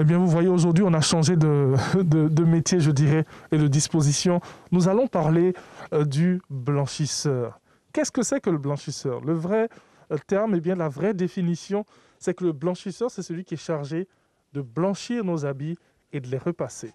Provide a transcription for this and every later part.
Eh bien, vous voyez, aujourd'hui, on a changé de métier, je dirais, et de disposition. Nous allons parler du blanchisseur. Qu'est-ce que c'est que le blanchisseur? Le vrai terme, eh bien, la vraie définition, c'est que le blanchisseur, c'est celui qui est chargé de blanchir nos habits et de les repasser.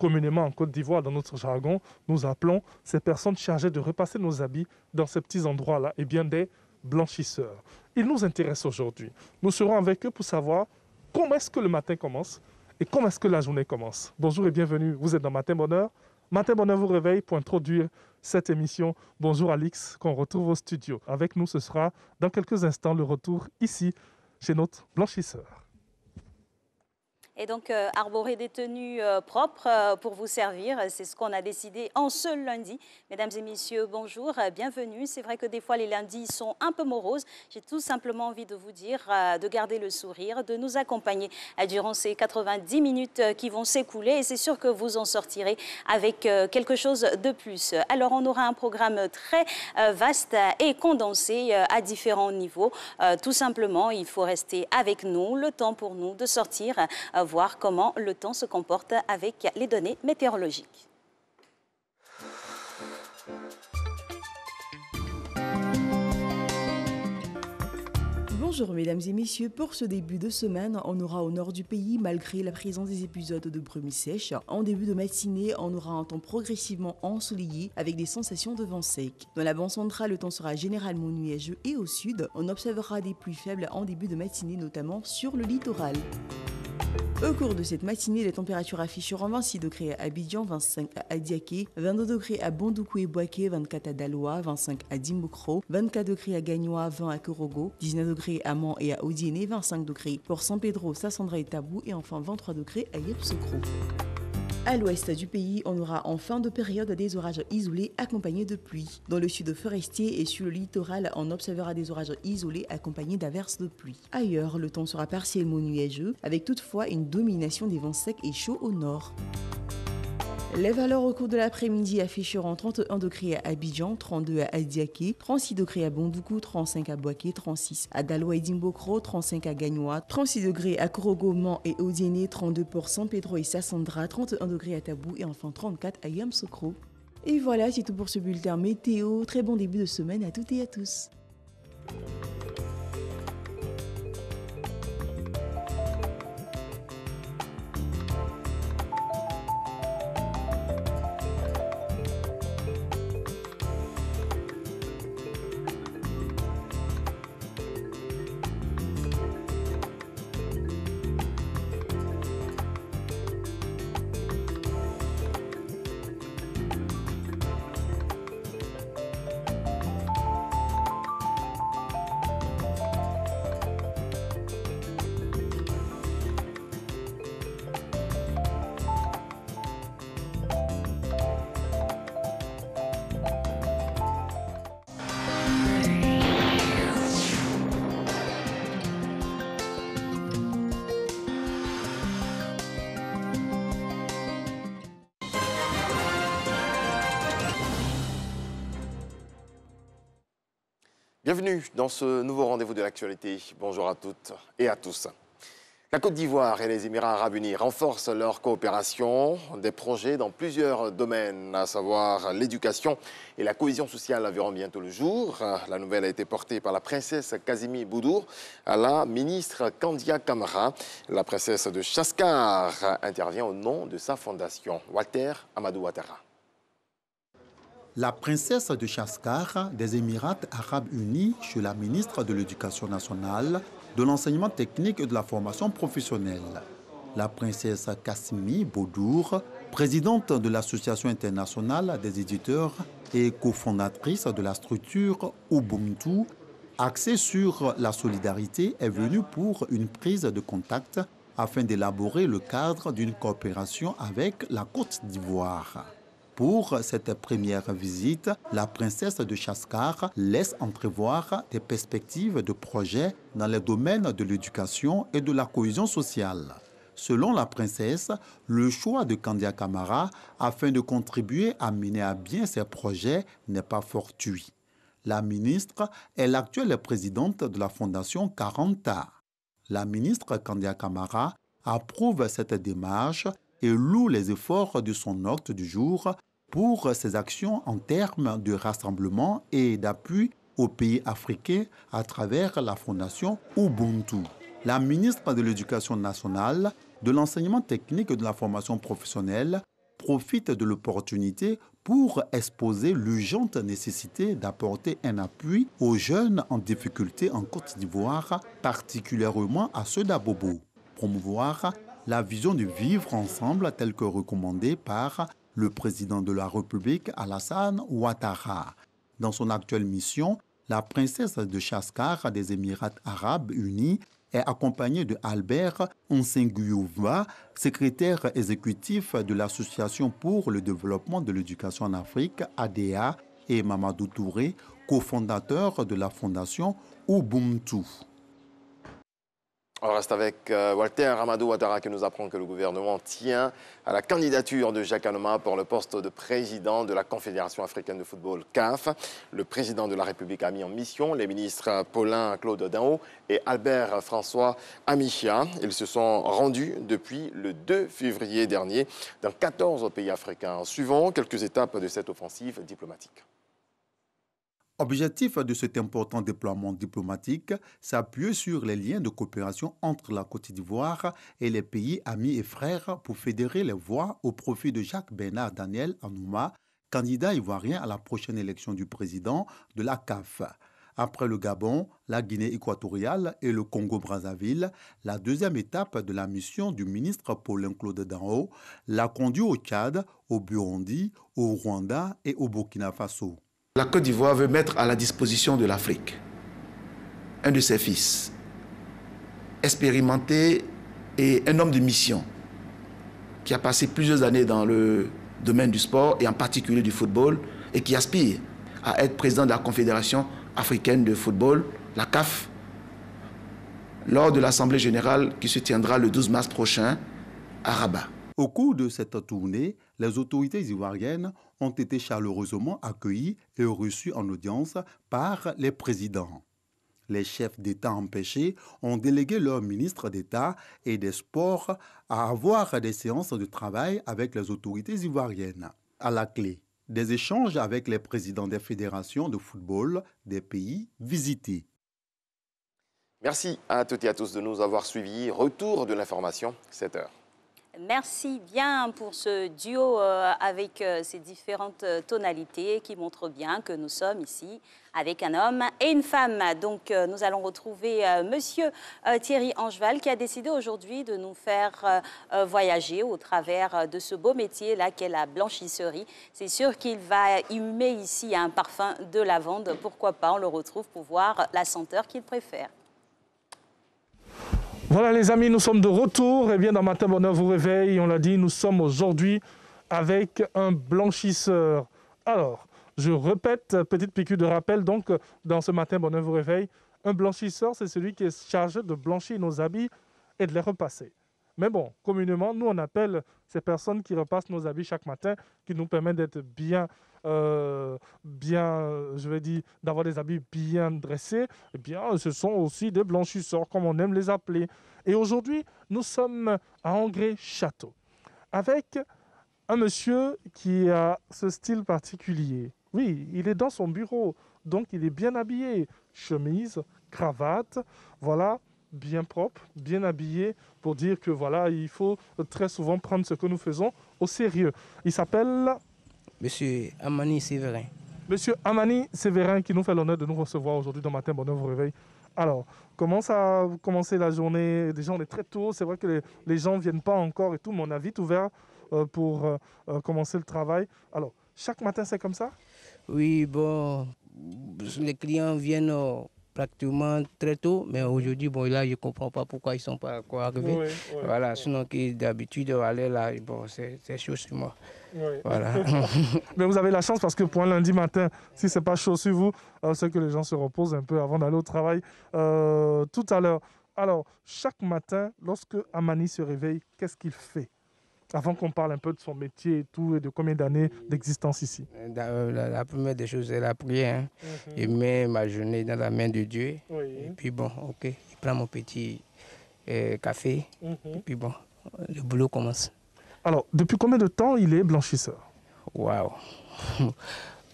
Communément en Côte d'Ivoire, dans notre jargon, nous appelons ces personnes chargées de repasser nos habits dans ces petits endroits-là, eh bien, des blanchisseurs. Ils nous intéressent aujourd'hui. Nous serons avec eux pour savoir comment est-ce que le matin commence et comment est-ce que la journée commence. Bonjour et bienvenue, vous êtes dans Matin Bonheur. Matin Bonheur vous réveille pour introduire cette émission. Bonjour Alix, qu'on retrouve au studio. Avec nous, ce sera dans quelques instants le retour ici chez notre blanchisseur. Et donc, arborer des tenues propres pour vous servir, c'est ce qu'on a décidé en ce lundi. Mesdames et messieurs, bonjour, bienvenue. C'est vrai que des fois, les lundis sont un peu moroses. J'ai tout simplement envie de vous dire de garder le sourire, de nous accompagner durant ces 90 minutes qui vont s'écouler. Et c'est sûr que vous en sortirez avec quelque chose de plus. Alors, on aura un programme très vaste et condensé à différents niveaux. Tout simplement, il faut rester avec nous, le temps pour nous de sortir, voir comment le temps se comporte avec les données météorologiques. Bonjour mesdames et messieurs, pour ce début de semaine, on aura au nord du pays, malgré la présence des épisodes de brumes sèches. En début de matinée, on aura un temps progressivement ensoleillé avec des sensations de vent sec. Dans la bande centrale, le temps sera généralement nuageux et au sud, on observera des pluies faibles en début de matinée, notamment sur le littoral. Au cours de cette matinée, les températures afficheront 26 degrés à Abidjan, 25 à Adiaké, 22 degrés à Bondoukou et Boaké, 24 à Daloa, 25 à Dimbokro, 24 degrés à Gagnoa, 20 à Korogo, 19 degrés à Mans et à Odiéné, 25 degrés pour San Pedro, Sassandra et Tabou et enfin 23 degrés à Yepsokro. À l'ouest du pays, on aura en fin de période des orages isolés accompagnés de pluie. Dans le sud forestier et sur le littoral, on observera des orages isolés accompagnés d'averses de pluie. Ailleurs, le temps sera partiellement nuageux, avec toutefois une domination des vents secs et chauds au nord. Les valeurs au cours de l'après-midi afficheront 31 degrés à Abidjan, 32 à Adiaké, 36 degrés à Bondoukou, 35 à Boaké, 36 à Daloa et Dimbokro, 35 à Gagnoa, 36 degrés à Korogo, Mans et Odiéné, 32 pour San Pedro et Sassandra, 31 degrés à Tabou et enfin 34 à Yamsokro. Et voilà, c'est tout pour ce bulletin météo. Très bon début de semaine à toutes et à tous. Bienvenue dans ce nouveau rendez-vous de l'actualité. Bonjour à toutes et à tous. La Côte d'Ivoire et les Émirats arabes unis renforcent leur coopération, des projets dans plusieurs domaines, à savoir l'éducation et la cohésion sociale verront bientôt le jour. La nouvelle a été portée par la princesse Kazimi Boudour à la ministre Kandia Camara. La princesse de Chaskar intervient au nom de sa fondation. Walter Amadou Ouattara. La princesse de Chaskar des Émirats arabes unis chez la ministre de l'Éducation nationale, de l'enseignement technique et de la formation professionnelle. La princesse Kassimi Boudour, présidente de l'Association internationale des éditeurs et cofondatrice de la structure Ubuntu, axée sur la solidarité, est venue pour une prise de contact afin d'élaborer le cadre d'une coopération avec la Côte d'Ivoire. Pour cette première visite, la princesse de Chaskar laisse entrevoir des perspectives de projets dans les domaines de l'éducation et de la cohésion sociale. Selon la princesse, le choix de Kandia Camara afin de contribuer à mener à bien ces projets n'est pas fortuit. La ministre est l'actuelle présidente de la fondation Caranta. La ministre Kandia Camara approuve cette démarche et loue les efforts de son hôte du jour pour ses actions en termes de rassemblement et d'appui aux pays africains à travers la fondation Ubuntu. La ministre de l'Éducation nationale, de l'enseignement technique et de la formation professionnelle profite de l'opportunité pour exposer l'urgente nécessité d'apporter un appui aux jeunes en difficulté en Côte d'Ivoire, particulièrement à ceux d'Abobo. Promouvoir la vision de vivre ensemble telle que recommandée par le président de la République Alassane Ouattara. Dans son actuelle mission, la princesse de Chaskar des Émirats arabes unis est accompagnée de Albert Nsenguyouva, secrétaire exécutif de l'Association pour le développement de l'éducation en Afrique, ADA, et Mamadou Touré, cofondateur de la fondation Ubuntu. On reste avec Walter Amadou Ouattara qui nous apprend que le gouvernement tient à la candidature de Jacques Anoma pour le poste de président de la Confédération africaine de football CAF. Le président de la République a mis en mission les ministres Paulin Claude Daho et Albert François Amichia. Ils se sont rendus depuis le 2 février dernier dans 14 pays africains. Suivons quelques étapes de cette offensive diplomatique. Objectif de cet important déploiement diplomatique, s'appuyer sur les liens de coopération entre la Côte d'Ivoire et les pays amis et frères pour fédérer les voix au profit de Jacques Bernard Daniel Anouma, candidat ivoirien à la prochaine élection du président de la CAF. Après le Gabon, la Guinée équatoriale et le Congo-Brazzaville, la deuxième étape de la mission du ministre Paulin Claude Daho l'a conduit au Tchad, au Burundi, au Rwanda et au Burkina Faso. La Côte d'Ivoire veut mettre à la disposition de l'Afrique un de ses fils, expérimenté et un homme de mission, qui a passé plusieurs années dans le domaine du sport et en particulier du football et qui aspire à être président de la Confédération africaine de football, la CAF, lors de l'Assemblée générale qui se tiendra le 12 mars prochain à Rabat. Au cours de cette tournée, les autorités ivoiriennes ont été chaleureusement accueillies et reçues en audience par les présidents. Les chefs d'État empêchés ont délégué leurs ministres d'État et des Sports à avoir des séances de travail avec les autorités ivoiriennes. À la clé, des échanges avec les présidents des fédérations de football des pays visités. Merci à toutes et à tous de nous avoir suivis. Retour de l'information, 7h. Merci bien pour ce duo avec ces différentes tonalités qui montrent bien que nous sommes ici avec un homme et une femme. Donc nous allons retrouver monsieur Thierry Angeval qui a décidé aujourd'hui de nous faire voyager au travers de ce beau métier-là qu'est la blanchisserie. C'est sûr qu'il va humer ici un parfum de lavande. Pourquoi pas, on le retrouve pour voir la senteur qu'il préfère. Voilà les amis, nous sommes de retour. Et bien dans Matin Bonheur vous réveille, on l'a dit, nous sommes aujourd'hui avec un blanchisseur. Alors, je répète, petite piqûre de rappel, donc dans ce Matin Bonheur vous réveille, un blanchisseur, c'est celui qui est chargé de blanchir nos habits et de les repasser. Mais bon, communément, nous on appelle ces personnes qui repassent nos habits chaque matin, qui nous permettent d'être bien, je vais dire, d'avoir des habits bien dressés. Eh bien, ce sont aussi des blanchisseurs, comme on aime les appeler. Et aujourd'hui, nous sommes à Angré-Château, avec un monsieur qui a ce style particulier. Oui, il est dans son bureau, donc il est bien habillé. Chemise, cravate, voilà, bien propre, bien habillé, pour dire que voilà, il faut très souvent prendre ce que nous faisons au sérieux. Il s'appelle... Monsieur Amani Séverin. Monsieur Amani Séverin qui nous fait l'honneur de nous recevoir aujourd'hui dans Matin Bonheur vous réveille. Alors, comment ça a commencé la journée? Déjà, on est très tôt, c'est vrai que les gens ne viennent pas encore et tout, mais on a vite ouvert pour commencer le travail. Alors, chaque matin, c'est comme ça? Oui, bon, les clients viennent pratiquement très tôt, mais aujourd'hui, bon, là, je ne comprends pas pourquoi ils ne sont pas encore arrivés. Oui, oui, voilà, sinon d'habitude, aller là, bon, c'est chaud sur moi. Oui. Voilà. Mais vous avez la chance parce que pour un lundi matin, si ce n'est pas chaud sur vous, c'est que les gens se reposent un peu avant d'aller au travail tout à l'heure. Alors, chaque matin, lorsque Amani se réveille, qu'est-ce qu'il fait? Avant qu'on parle un peu de son métier et tout, et de combien d'années d'existence ici. La première des choses, c'est la prière. Hein. Je mets ma journée dans la main de Dieu. Oui. Et puis bon, ok, il prend mon petit café. Et puis bon, le boulot commence. Alors, depuis combien de temps il est blanchisseur? Waouh.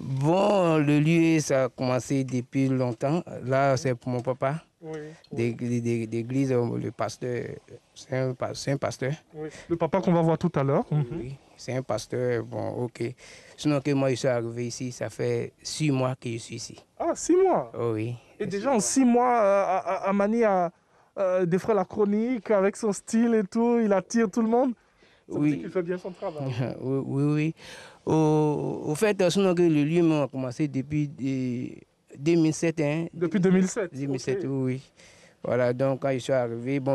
Bon, le lieu, ça a commencé depuis longtemps. Là, c'est pour mon papa. D'église, le pasteur, c'est un pasteur. Oui. Le papa qu'on va voir tout à l'heure. Oui, c'est un pasteur, bon, ok. Sinon que moi, je suis arrivé ici, ça fait 6 mois que je suis ici. Ah, 6 mois? Oh, oui. Et déjà en 6 mois, Amani a défrait la chronique avec son style et tout, il attire tout le monde. Ça veut dire qu'il fait bien son travail. Oui. Au fait, sinon que le lieu m'a commencé depuis 2007. Hein. Depuis 2007? 2007, okay. Oui. Voilà, donc quand je suis arrivé, bon,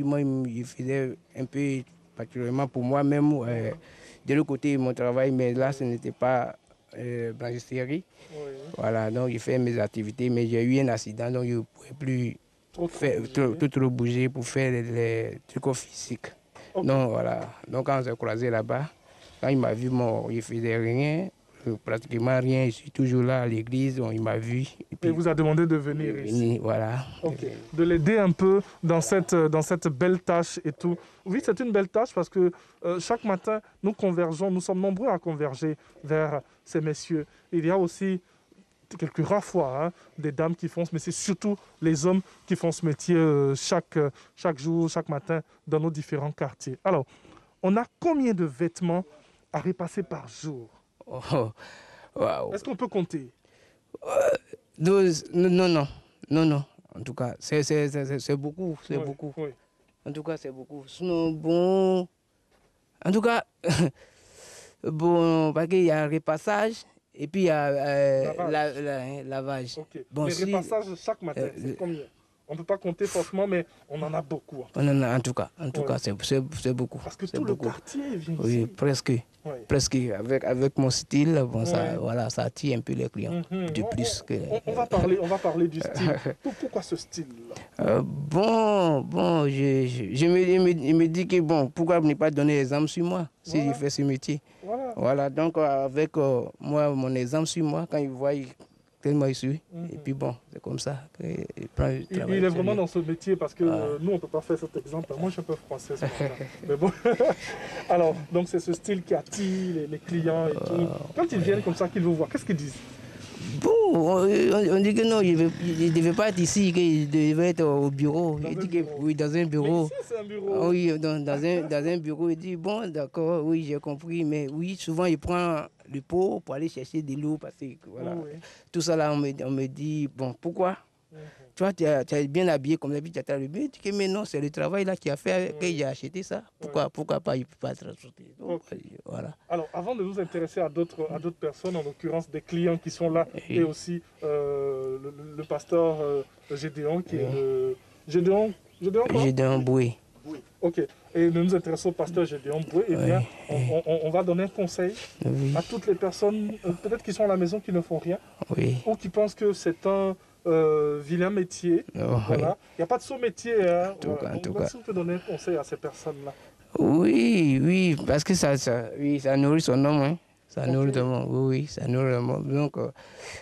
moi, je faisais un peu, particulièrement pour moi-même, de l'autre côté, mon travail, mais là, ce n'était pas blanchisserie. Oui. Voilà, donc je fais mes activités, mais j'ai eu un accident, donc je ne pouvais plus trop bouger pour faire les trucs physiques. Okay. Donc voilà, donc quand on s'est croisé là-bas, quand il m'a vu, je ne faisais rien, pratiquement rien, je suis toujours là à l'église, il m'a vu. Et puis, il vous a demandé de venir ici. Voilà. Okay. De l'aider un peu dans cette belle tâche et tout. Oui, c'est une belle tâche parce que chaque matin, nous convergeons, nous sommes nombreux à converger vers ces messieurs. Il y a aussi quelques rares fois des dames qui font, mais c'est surtout les hommes qui font ce métier chaque jour, chaque matin dans nos différents quartiers. Alors, on a combien de vêtements à repasser par jour? Oh, wow. Est-ce qu'on peut compter? Non. En tout cas, c'est beaucoup, c'est beaucoup. Oui. En tout cas, c'est beaucoup. Sinon, bon... En tout cas, bon, parce qu'il y a repassage et puis il y a lavage. Okay. Bon, les repassages chaque matin, c'est combien? On ne peut pas compter forcément, mais on en a beaucoup. On en a en tout cas, c'est beaucoup. Parce que tout le quartier vient ici. Oui, presque. Oui. Presque. Avec mon style, bon, ça, voilà, ça attire un peu les clients. De plus que... On va parler du style. Pourquoi ce style-là? Bon, je me dis que bon, pourquoi ne pas donner l'exemple sur moi si je fais ce métier. Voilà, donc avec moi, mon exemple sur moi, quand ils voient tellement je suis, et puis bon, c'est comme ça qu'il prend le travail. Il est vraiment dans ce métier parce que nous, on ne peut pas faire cet exemple. Moi, je suis un peu français ce matin. Mais bon. Alors, donc c'est ce style qui attire les clients et tout. Quand ils viennent comme ça, qu'ils vous voient, qu'est-ce qu'ils disent? Bon, on dit que non, il ne devait pas être ici, qu'il devait être au bureau. Il dit que oui, dans un bureau. Mais ici, c'est un bureau. Oui, dans un bureau. Il dit, bon, d'accord, oui, j'ai compris. Mais oui, souvent, il prend le pot pour aller chercher de l'eau. Parce que, voilà, tout ça, là, on me dit, bon, pourquoi? Tu vois, tu es bien habillé comme d'habitude, tu as le but. Tu dis, mais non, c'est le travail là qui a fait que j'ai acheté ça. Pourquoi pas, il ne peut pas transporter. Voilà. Alors, avant de nous intéresser à d'autres personnes, en l'occurrence des clients qui sont là, et aussi le pasteur Gédéon, qui est le... Gédéon Boué. Ok. Et nous nous intéressons au pasteur Gédéon Boué. Eh bien, on va donner un conseil à toutes les personnes, peut-être qui sont à la maison, qui ne font rien, ou qui pensent que c'est un vilain métier. Voilà. Il n'y a pas de sous-métier. Hein. Si on peut donner un conseil à ces personnes-là. Oui, parce que ça nourrit son homme. Hein. Ça nourrit le monde. Oui, ça nourrit le monde. Donc,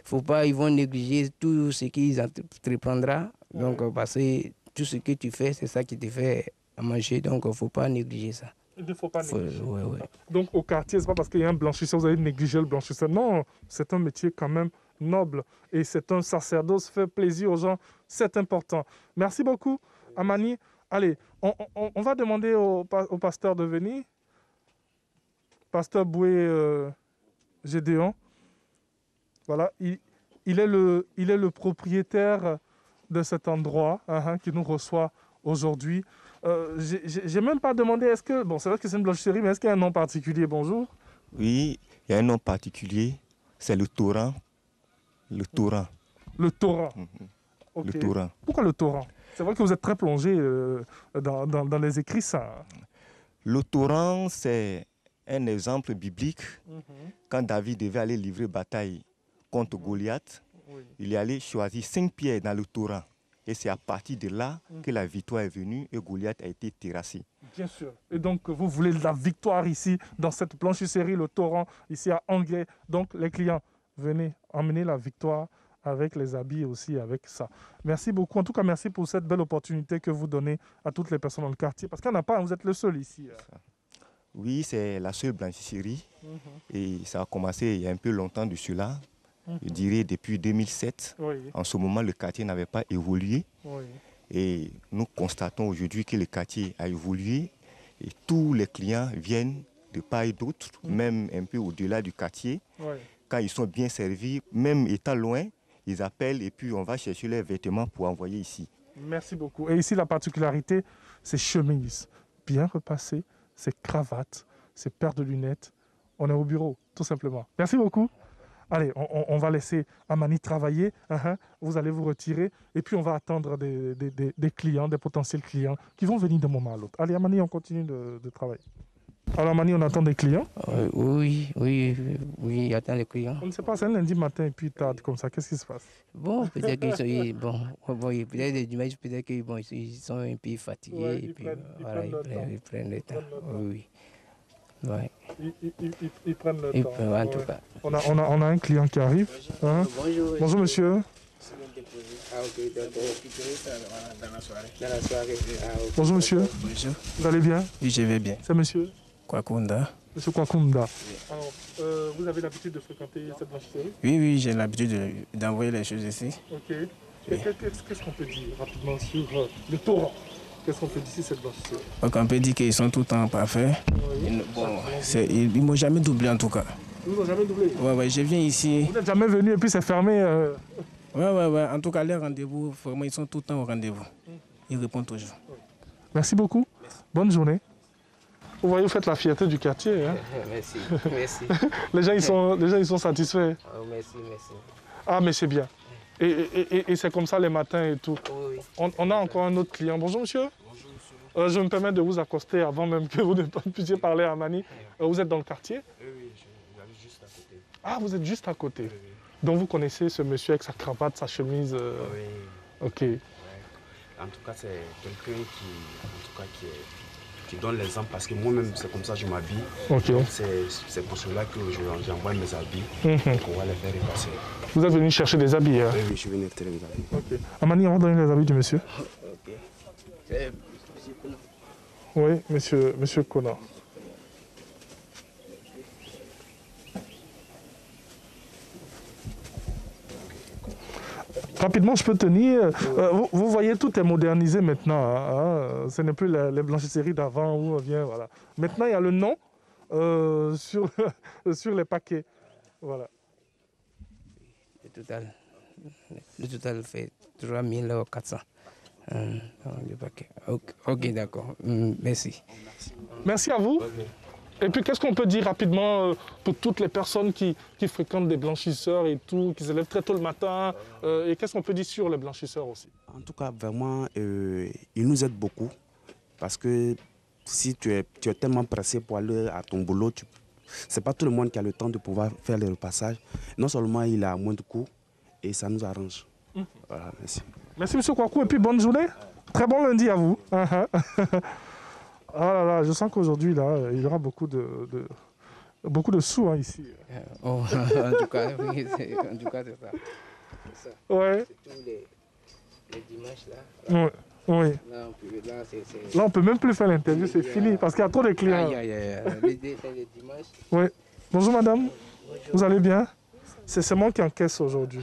faut pas, ils vont négliger tout ce qu'ils entreprendront. Donc, parce que tout ce que tu fais, c'est ça qui te fait à manger. Donc, il ne faut pas négliger ça. Il ne faut pas négliger. Donc, au quartier, ce n'est pas parce qu'il y a un blanchisseur, vous allez négliger le blanchisseur. Non, c'est un métier quand même noble. Et c'est un sacerdoce, fait plaisir aux gens. C'est important. Merci beaucoup, Amani. Allez, on va demander au pasteur de venir. Pasteur Boué Gédéon. Voilà, il est le propriétaire de cet endroit qui nous reçoit aujourd'hui. J'ai même pas demandé, est-ce que... Bon, c'est vrai que c'est une blanchisserie, mais est-ce qu'il y a un nom particulier? Bonjour. Oui, il y a un nom particulier. C'est le torrent. Le torrent. Le torrent. Okay. Le torrent. Pourquoi le torrent? C'est vrai que vous êtes très plongé dans les écrits, ça. Le torrent, c'est un exemple biblique. Quand David devait aller livrer bataille contre Goliath, il est allé choisir 5 pierres dans le torrent. Et c'est à partir de là que la victoire est venue et Goliath a été terrassé. Bien sûr. Et donc, vous voulez de la victoire ici, dans cette blanchisserie, le torrent, ici à Anglais. Donc, les clients, venez emmener la victoire avec les habits aussi, avec ça. Merci beaucoup. En tout cas, merci pour cette belle opportunité que vous donnez à toutes les personnes dans le quartier. Parce qu'il n'y en a pas, vous êtes le seul ici. Oui, c'est la seule blanchisserie. Et ça a commencé il y a un peu longtemps de cela. Je dirais depuis 2007. Oui. En ce moment, le quartier n'avait pas évolué. Oui. Et nous constatons aujourd'hui que le quartier a évolué. Et tous les clients viennent de part et d'autre, même un peu au-delà du quartier. Oui. Quand ils sont bien servis, même étant loin, ils appellent et puis on va chercher leurs vêtements pour envoyer ici. Merci beaucoup. Et ici, la particularité, c'est chemises bien repassées, c'est cravates, c'est paires de lunettes. On est au bureau, tout simplement. Merci beaucoup. Allez, on va laisser Amani travailler. Vous allez vous retirer et puis on va attendre des clients, des potentiels clients qui vont venir d'un moment à l'autre. Allez, Amani, on continue de travailler. Alors, Amani, on attend des clients? Oui, attend les clients. On ne sait pas, c'est un lundi matin et puis tard comme ça. Qu'est-ce qui se passe? Bon, peut-être qu'ils sont... peut-être les dimanches, peut-être qu'ils sont un peu fatigués. Ouais, et puis, voilà, ils prennent le temps. Oui. Ouais. Ils prennent le temps. En tout cas. On a un client qui arrive. Bonjour. Bonjour, monsieur. Bonjour, monsieur. Bonjour. Vous allez bien? Oui, je vais bien. C'est monsieur Kwakunda. Monsieur Kwakunda. Alors, vous avez l'habitude de fréquenter cette blanchisserie? Oui, j'ai l'habitude d'envoyer les choses ici. Ok. Qu'est-ce qu'on peut dire rapidement sur le torrent? Qu'est-ce qu'on peut dire sur cette blanchisserie? Donc, on peut dire qu'ils sont tout le temps parfaits. Oui. Ils ne m'ont jamais doublé en tout cas. Ils ne m'ont jamais doublé? Ouais, je viens ici. Vous n'êtes jamais venu et puis c'est fermé? Ouais. En tout cas, les rendez-vous, vraiment, ils sont tout le temps au rendez-vous. Ils répondent toujours. Merci beaucoup. Merci. Bonne journée. Vous voyez, vous faites la fierté du quartier. Hein? Merci. les gens, ils sont satisfaits. Oh, merci. Ah, mais c'est bien. Et c'est comme ça les matins et tout. Oui. On a encore un autre client. Bonjour, monsieur. Bonjour, monsieur. Je me permets de vous accoster avant même que vous ne puissiez parler à Amani. Vous êtes dans le quartier? Oui, j'habite juste à côté. Ah, vous êtes juste à côté. Oui. Donc vous connaissez ce monsieur avec sa cravate, sa chemise Oui. Ok. Ouais. En tout cas, c'est quelqu'un qui donne l'exemple parce que moi-même, c'est comme ça que je m'habille. Ok. C'est pour cela que j'envoie mes habits pour pouvoir les faire repasser. Vous êtes venu chercher des habits, hein? Oui, je suis venu chercher des habits. Ok. Amani, on va donner les habits du monsieur. Ok. C'est monsieur Kona. Oui, monsieur Kona. Rapidement, je peux tenir. Vous voyez, tout est modernisé maintenant. Hein. Ce n'est plus les blanchisseries d'avant où on vient. Voilà. Maintenant, il y a le nom sur les paquets. Voilà. Le total fait 3400. Le paquet. Ok, d'accord. Merci. Merci à vous. Et puis, qu'est-ce qu'on peut dire rapidement pour toutes les personnes qui fréquentent des blanchisseurs et tout, qui se lèvent très tôt le matin et qu'est-ce qu'on peut dire sur les blanchisseurs aussi? En tout cas, vraiment, ils nous aident beaucoup parce que si tu es tellement pressé pour aller à ton boulot, c'est pas tout le monde qui a le temps de pouvoir faire le repassage. Non seulement il a moins de coûts et ça nous arrange. Voilà, merci. Merci, monsieur Kwaku, et puis bonne journée. Très bon lundi à vous. Ah là là, je sens qu'aujourd'hui, là, il y aura beaucoup de sous hein, ici. En tout cas, oui, c'est ça. Ouais. C'est tous les dimanches, là. Oui. Là, on peut même plus faire l'interview, c'est fini, parce qu'il y a trop de clients. Les dimanches. Oui. Bonjour, madame. Bonjour. Vous allez bien? C'est moi qui encaisse aujourd'hui.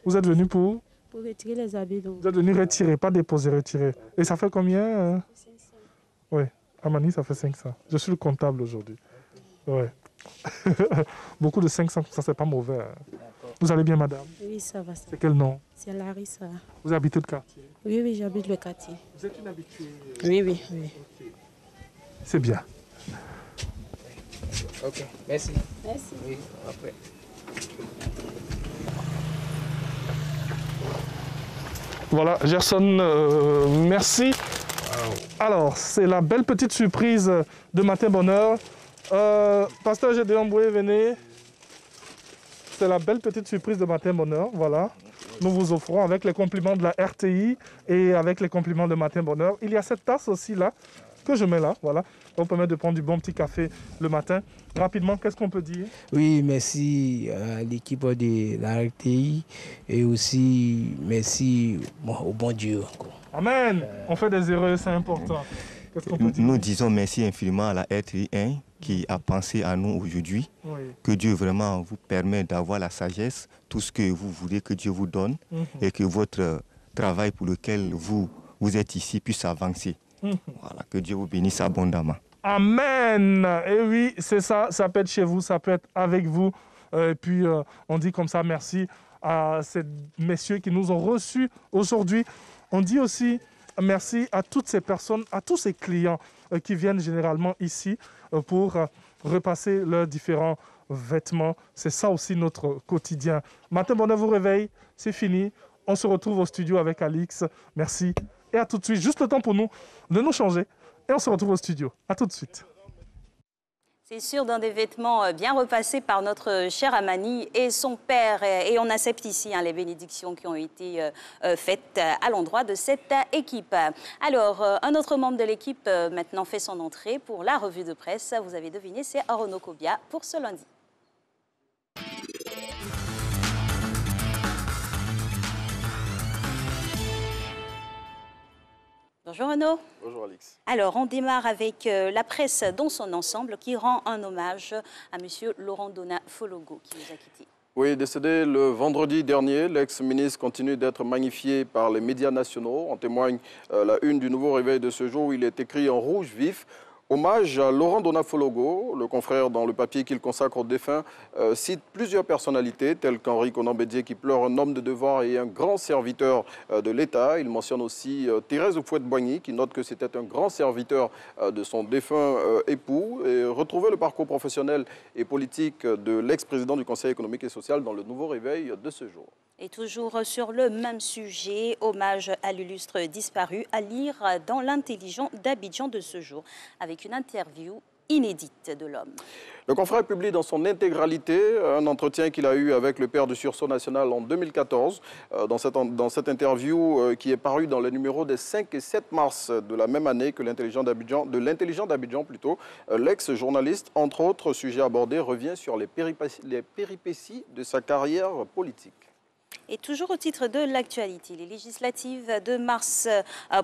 Vous êtes venu pour retirer les habits. Donc. Vous êtes venu retirer, pas déposer, retirer. Et ça fait combien? 500. Oui, à Mani, ça fait 500. Je suis le comptable aujourd'hui. Oui. Beaucoup de 500, ça, c'est pas mauvais. Hein. Vous allez bien, madame? Oui, ça va. C'est quel nom? C'est Larissa. Vous habitez le quartier? Oui, j'habite le quartier. Vous êtes une habituée? Oui. Okay. C'est bien. Ok, merci. Merci. Oui, après. Voilà, Gerson, merci. Alors, c'est la belle petite surprise de Matin Bonheur. Pasteur Gédéon Boué, venez. C'est la belle petite surprise de Matin Bonheur, voilà. Nous vous offrons avec les compliments de la RTI et avec les compliments de Matin Bonheur. Il y a cette tasse aussi là, que je mets là, voilà. Ça vous permet de prendre du bon petit café le matin. Rapidement, qu'est-ce qu'on peut dire? Oui, merci à l'équipe de la RTI et aussi merci au bon Dieu. Amen. On fait des erreurs, c'est important. Qu'est-ce qu'on peut dire? Nous disons merci infiniment à la RTI 1 qui a pensé à nous aujourd'hui. Oui. Que Dieu vraiment vous permette d'avoir la sagesse, tout ce que vous voulez que Dieu vous donne et que votre travail pour lequel vous êtes ici puisse avancer. Voilà, que Dieu vous bénisse abondamment. Amen. Et oui, c'est ça. Ça peut être chez vous, ça peut être avec vous. Et puis, on dit comme ça merci à ces messieurs qui nous ont reçus aujourd'hui. On dit aussi merci à toutes ces personnes, à tous ces clients qui viennent généralement ici pour repasser leurs différents vêtements. C'est ça aussi notre quotidien. Matin bonheur vous réveille, c'est fini. On se retrouve au studio avec Alix. Merci. Et à tout de suite. Juste le temps pour nous de nous changer. Et on se retrouve au studio. À tout de suite. C'est sûr, dans des vêtements bien repassés par notre cher Amani et son père. Et on accepte ici les bénédictions qui ont été faites à l'endroit de cette équipe. Alors, un autre membre de l'équipe maintenant fait son entrée pour la revue de presse. Vous avez deviné, c'est Arono Kobia pour ce lundi. Bonjour Renaud. Bonjour Alix. Alors, on démarre avec la presse dans son ensemble qui rend un hommage à M. Laurent Dona Fologo qui nous a quittés. Oui, décédé le vendredi dernier, l'ex-ministre continue d'être magnifié par les médias nationaux. En témoigne la une du Nouveau Réveil de ce jour où il est écrit en rouge vif. Hommage à Laurent Dona Fologo, le confrère dans le papier qu'il consacre aux défunts, cite plusieurs personnalités telles qu'Henri Konan Bédié qui pleure un homme de devoir et un grand serviteur de l'État. Il mentionne aussi Thérèse Fouette-Boigny qui note que c'était un grand serviteur de son défunt époux. Et retrouver le parcours professionnel et politique de l'ex-président du Conseil économique et social dans le Nouveau Réveil de ce jour. Et toujours sur le même sujet, hommage à l'illustre disparu, à lire dans l'Intelligent d'Abidjan de ce jour, avec une interview inédite de l'homme. Le confrère publie dans son intégralité un entretien qu'il a eu avec le père du sursaut national en 2014. Dans cette interview qui est parue dans le numéro des 5 et 7 mars de la même année que l'Intelligent d'Abidjan, l'ex-journaliste, entre autres sujets abordés, revient sur les péripéties de sa carrière politique. Et toujours au titre de l'actualité, les législatives de mars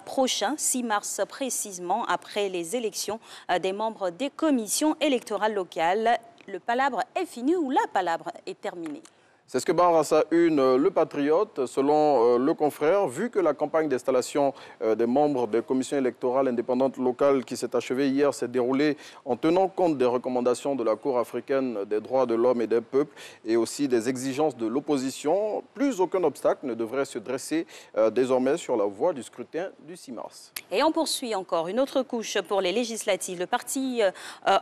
prochain, 6 mars précisément, après les élections des membres des commissions électorales locales, le palabre est fini ou la palabre est terminée? C'est ce que barre à sa une Le Patriote. Selon le confrère, vu que la campagne d'installation des membres des commissions électorales indépendantes locales qui s'est achevée hier s'est déroulée en tenant compte des recommandations de la Cour africaine des droits de l'homme et des peuples et aussi des exigences de l'opposition, plus aucun obstacle ne devrait se dresser désormais sur la voie du scrutin du 6 mars. Et on poursuit encore une autre couche pour les législatives. Le parti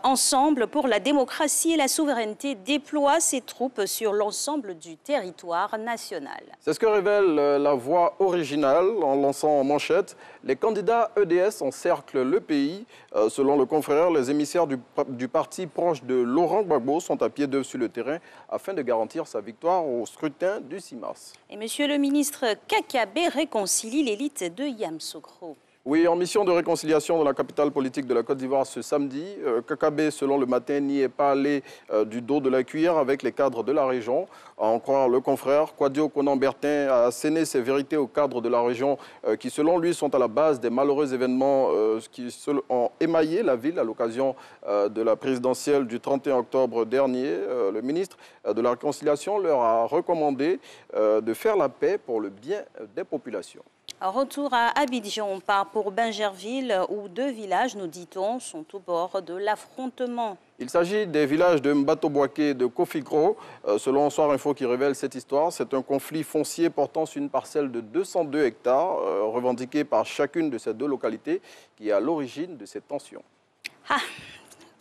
Ensemble pour la démocratie et la souveraineté déploie ses troupes sur l'ensemble du territoire national. C'est ce que révèle la voix originale en lançant en manchette. Les candidats EDS encerclent le pays. Selon le confrère, les émissaires du parti proche de Laurent Gbagbo sont à pied d'œuvre sur le terrain afin de garantir sa victoire au scrutin du 6 mars. Et monsieur le ministre Kakabe réconcilie l'élite de Yamoussoukro. Oui, en mission de réconciliation dans la capitale politique de la Côte d'Ivoire ce samedi, Kakabe, selon le matin, n'y est pas allé du dos de la cuillère avec les cadres de la région. À en croire le confrère, Kwadio Konan-Bertin a asséné ses vérités aux cadres de la région qui, selon lui, sont à la base des malheureux événements qui ont émaillé la ville à l'occasion de la présidentielle du 31 octobre dernier. Le ministre de la Réconciliation leur a recommandé de faire la paix pour le bien des populations. Retour à Abidjan, on part pour Bingerville où 2 villages, nous dit-on, sont au bord de l'affrontement. Il s'agit des villages de Mbatobouaké et de Kofigro. Selon Soir Info qui révèle cette histoire, c'est un conflit foncier portant sur une parcelle de 202 hectares, revendiquée par chacune de ces 2 localités, qui est à l'origine de ces tensions.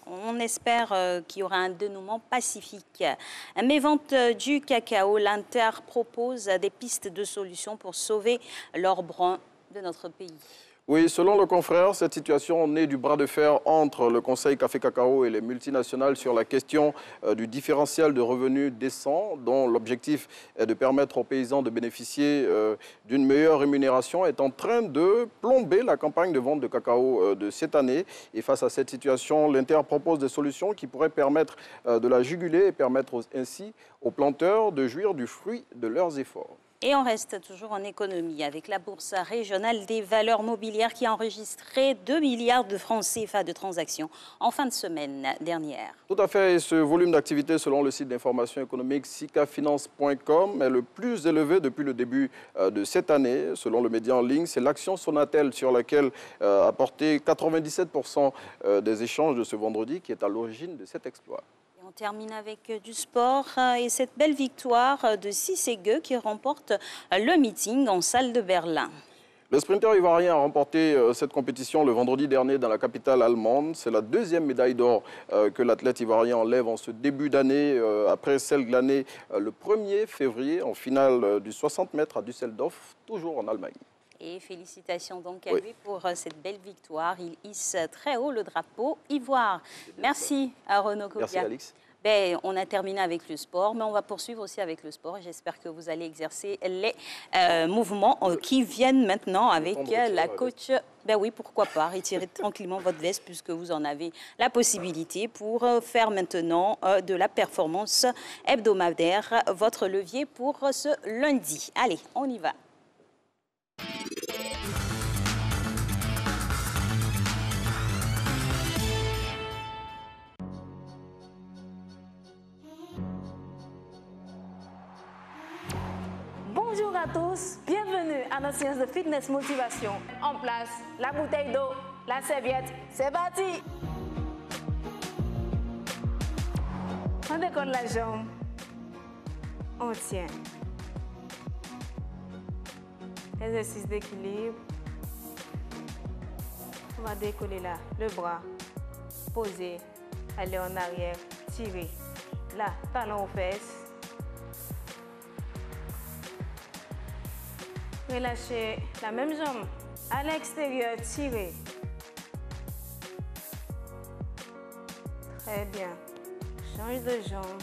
On espère qu'il y aura un dénouement pacifique. Mais vente du cacao, l'Inter propose des pistes de solutions pour sauver l'or brun de notre pays. Oui, selon le confrère, cette situation naît du bras de fer entre le Conseil Café Cacao et les multinationales sur la question du différentiel de revenus décent, dont l'objectif est de permettre aux paysans de bénéficier d'une meilleure rémunération, est en train de plomber la campagne de vente de cacao de cette année. Et face à cette situation, l'Inter propose des solutions qui pourraient permettre de la juguler et permettre ainsi aux planteurs de jouir du fruit de leurs efforts. Et on reste toujours en économie avec la Bourse régionale des valeurs mobilières qui a enregistré 2 milliards de francs CFA de transactions en fin de semaine dernière. Tout à fait. Et ce volume d'activité, selon le site d'information économique sicafinance.com, est le plus élevé depuis le début de cette année. Selon le média en ligne, c'est l'action Sonatel sur laquelle a porté 97% des échanges de ce vendredi qui est à l'origine de cet exploit. On termine avec du sport et cette belle victoire de Sisségueux qui remporte le meeting en salle de Berlin. Le sprinter ivoirien a remporté cette compétition le vendredi dernier dans la capitale allemande. C'est la deuxième médaille d'or que l'athlète ivoirien enlève en ce début d'année, après celle glanée le 1er février en finale du 60 mètres à Düsseldorf, toujours en Allemagne. Et félicitations donc à lui pour cette belle victoire. Il hisse très haut le drapeau ivoire. Merci à Renaud Kobia. Merci Alix. Ben, on a terminé avec le sport, mais on va poursuivre aussi avec le sport. J'espère que vous allez exercer les mouvements qui viennent maintenant avec la coach. Ben oui, pourquoi pas, retirez tranquillement votre veste puisque vous en avez la possibilité pour faire maintenant de la performance hebdomadaire votre levier pour ce lundi. Allez, on y va. Bonjour à tous, bienvenue à notre séance de fitness motivation. En place, la bouteille d'eau, la serviette, c'est parti. On décolle la jambe, on tient. Exercice d'équilibre. On va décoller là, le bras, poser, aller en arrière, tirer. Là, talon aux fesses. Relâchez la même jambe à l'extérieur, tirez. Très bien. Change de jambe.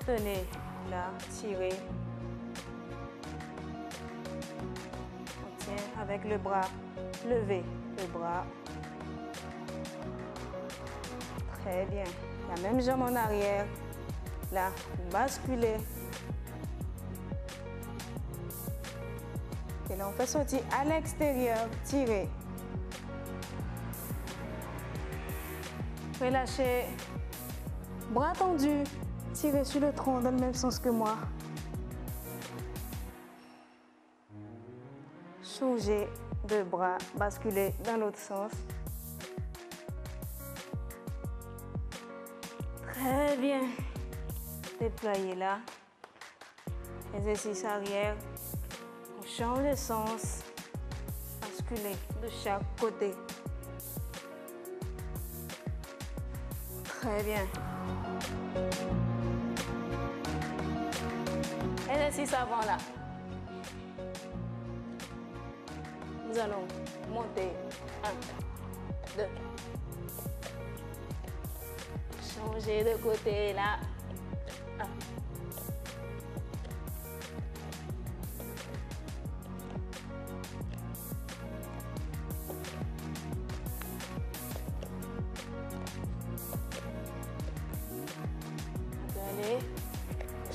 Tenez là, tirez. On tient avec le bras. Levez le bras. Très bien. La même jambe en arrière. Là, basculez. Et là, on fait sortir à l'extérieur, tirez. Relâchez. Bras tendus, tirez sur le tronc dans le même sens que moi. Changez de bras, basculez dans l'autre sens. Très bien. Déployez là. Exercice arrière. Change de sens, basculez de chaque côté. Très bien. Exercice avant là. Nous allons monter. 1, 2. Changer de côté là. 1.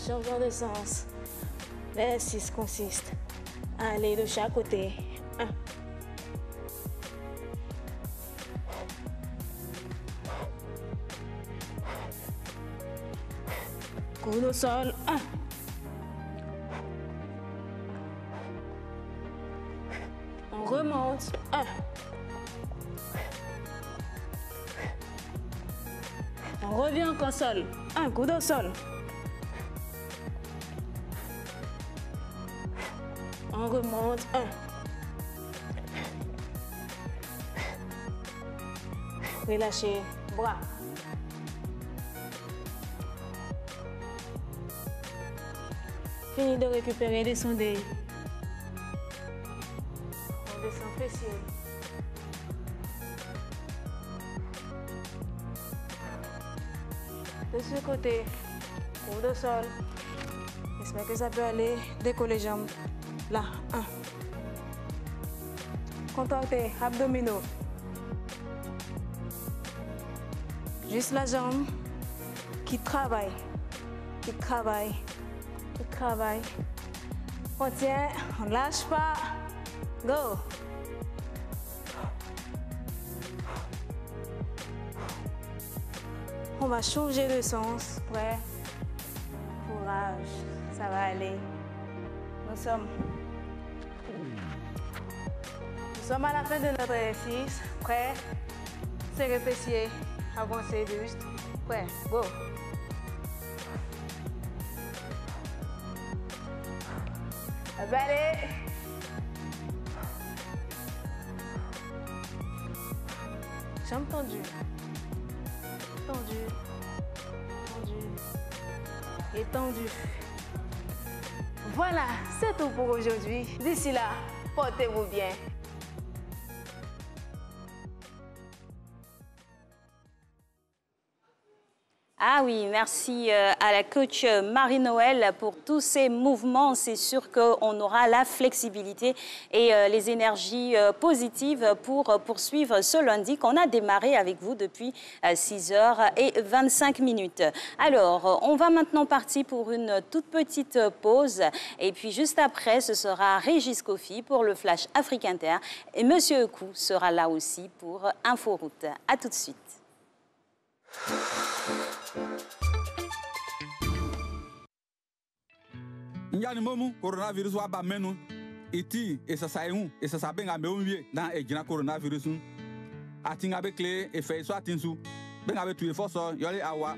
Changement de sens. L'exercice consiste à aller de chaque côté. 1. Coude au sol. 1. On remonte. 1. On revient encore sol. 1. Coude au sol. On remonte. 1. Relâchez. Bras. Fini de récupérer, descendez. On descend fessier. De ce côté, cours de sol. J'espère que ça peut aller. Décoller les jambes. Là, 1. Contractez, abdominaux. Juste la jambe qui travaille, qui travaille, qui travaille. On tient, on ne lâche pas. Go! On va changer de sens. Prêt? Courage, ça va aller. Nous sommes à la fin de notre exercice. Prêt? Serrez fessiers, avancez buste. Prêt? Go! Allez! Jambes tendues. Tendu, tendu et tendu. Voilà, c'est tout pour aujourd'hui. D'ici là, portez-vous bien. Ah oui, merci à la coach Marie-Noël pour tous ces mouvements. C'est sûr qu'on aura la flexibilité et les énergies positives pour poursuivre ce lundi qu'on a démarré avec vous depuis 6h25. Alors, on va maintenant partir pour une toute petite pause. Et puis juste après, ce sera Régis Kofi pour le Flash Afrique Inter. Et Monsieur Ekou sera là aussi pour Inforoute. À tout de suite. Njani momu coronavirus wa ba menu iti esasaihu esasabenga meumwie na ejina coronavirus atinga be clé e fait so atinsu benga be tuer forso yole awa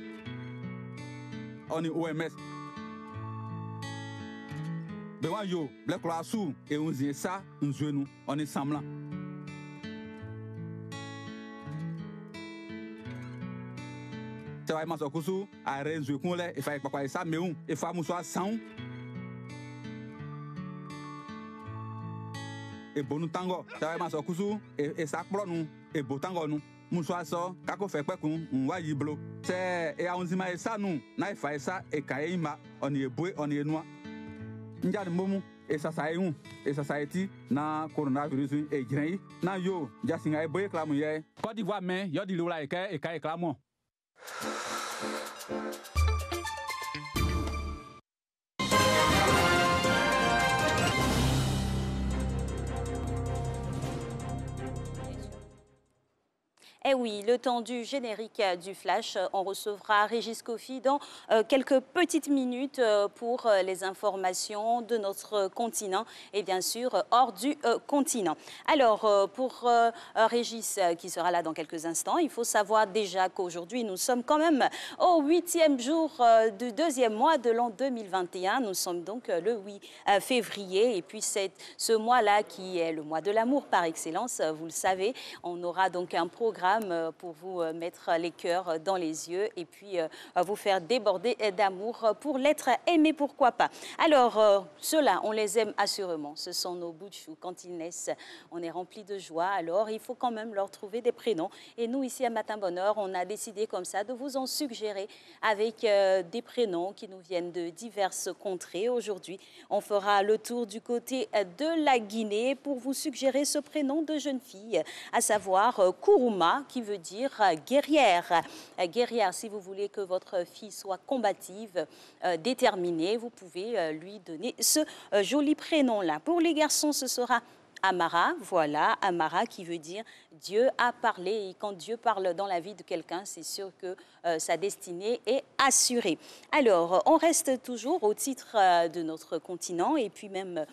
oni OMS bewa yo black clasu e unzi sa nzuenu oni samla Tawai masokusu a renzu kunle e fa ikpakwa isa meun e fa muso asan e bonu tango tawai masokusu e sakpro nu e botango nu muso aso kako fe pekun nwa yiblo se e aunzima isa nu na ifa isa e kae ima oni ebue oni enua njani momu e sasaihu e sasaiti na coronavirus e jiren na yo jasinga e boye klamu ye Côte d'Ivoire men yo di lura e ka e klamo Eh oui, le temps du générique du Flash, on recevra Régis Kofi dans quelques petites minutes pour les informations de notre continent et bien sûr hors du continent. Alors, pour Régis qui sera là dans quelques instants, il faut savoir déjà qu'aujourd'hui, nous sommes quand même au 8e jour du 2e mois de l'an 2021. Nous sommes donc le 8 février et puis c'est ce mois-là qui est le mois de l'amour par excellence, vous le savez. On aura donc un programme pour vous mettre les cœurs dans les yeux et puis vous faire déborder d'amour pour l'être aimé, pourquoi pas. Alors, ceux-là, on les aime assurément. Ce sont nos bouts de chou. Quand ils naissent, on est rempli de joie. Alors, il faut quand même leur trouver des prénoms. Et nous, ici à Matin Bonheur, on a décidé comme ça de vous en suggérer avec des prénoms qui nous viennent de diverses contrées. Aujourd'hui, on fera le tour du côté de la Guinée pour vous suggérer ce prénom de jeune fille, à savoir Kourouma, qui veut dire guerrière. Guerrière, si vous voulez que votre fille soit combative, déterminée, vous pouvez lui donner ce joli prénom-là. Pour les garçons, ce sera Amara, voilà, Amara qui veut dire Dieu a parlé. Et quand Dieu parle dans la vie de quelqu'un, c'est sûr que sa destinée est assurée. Alors, on reste toujours au titre de notre continent et puis même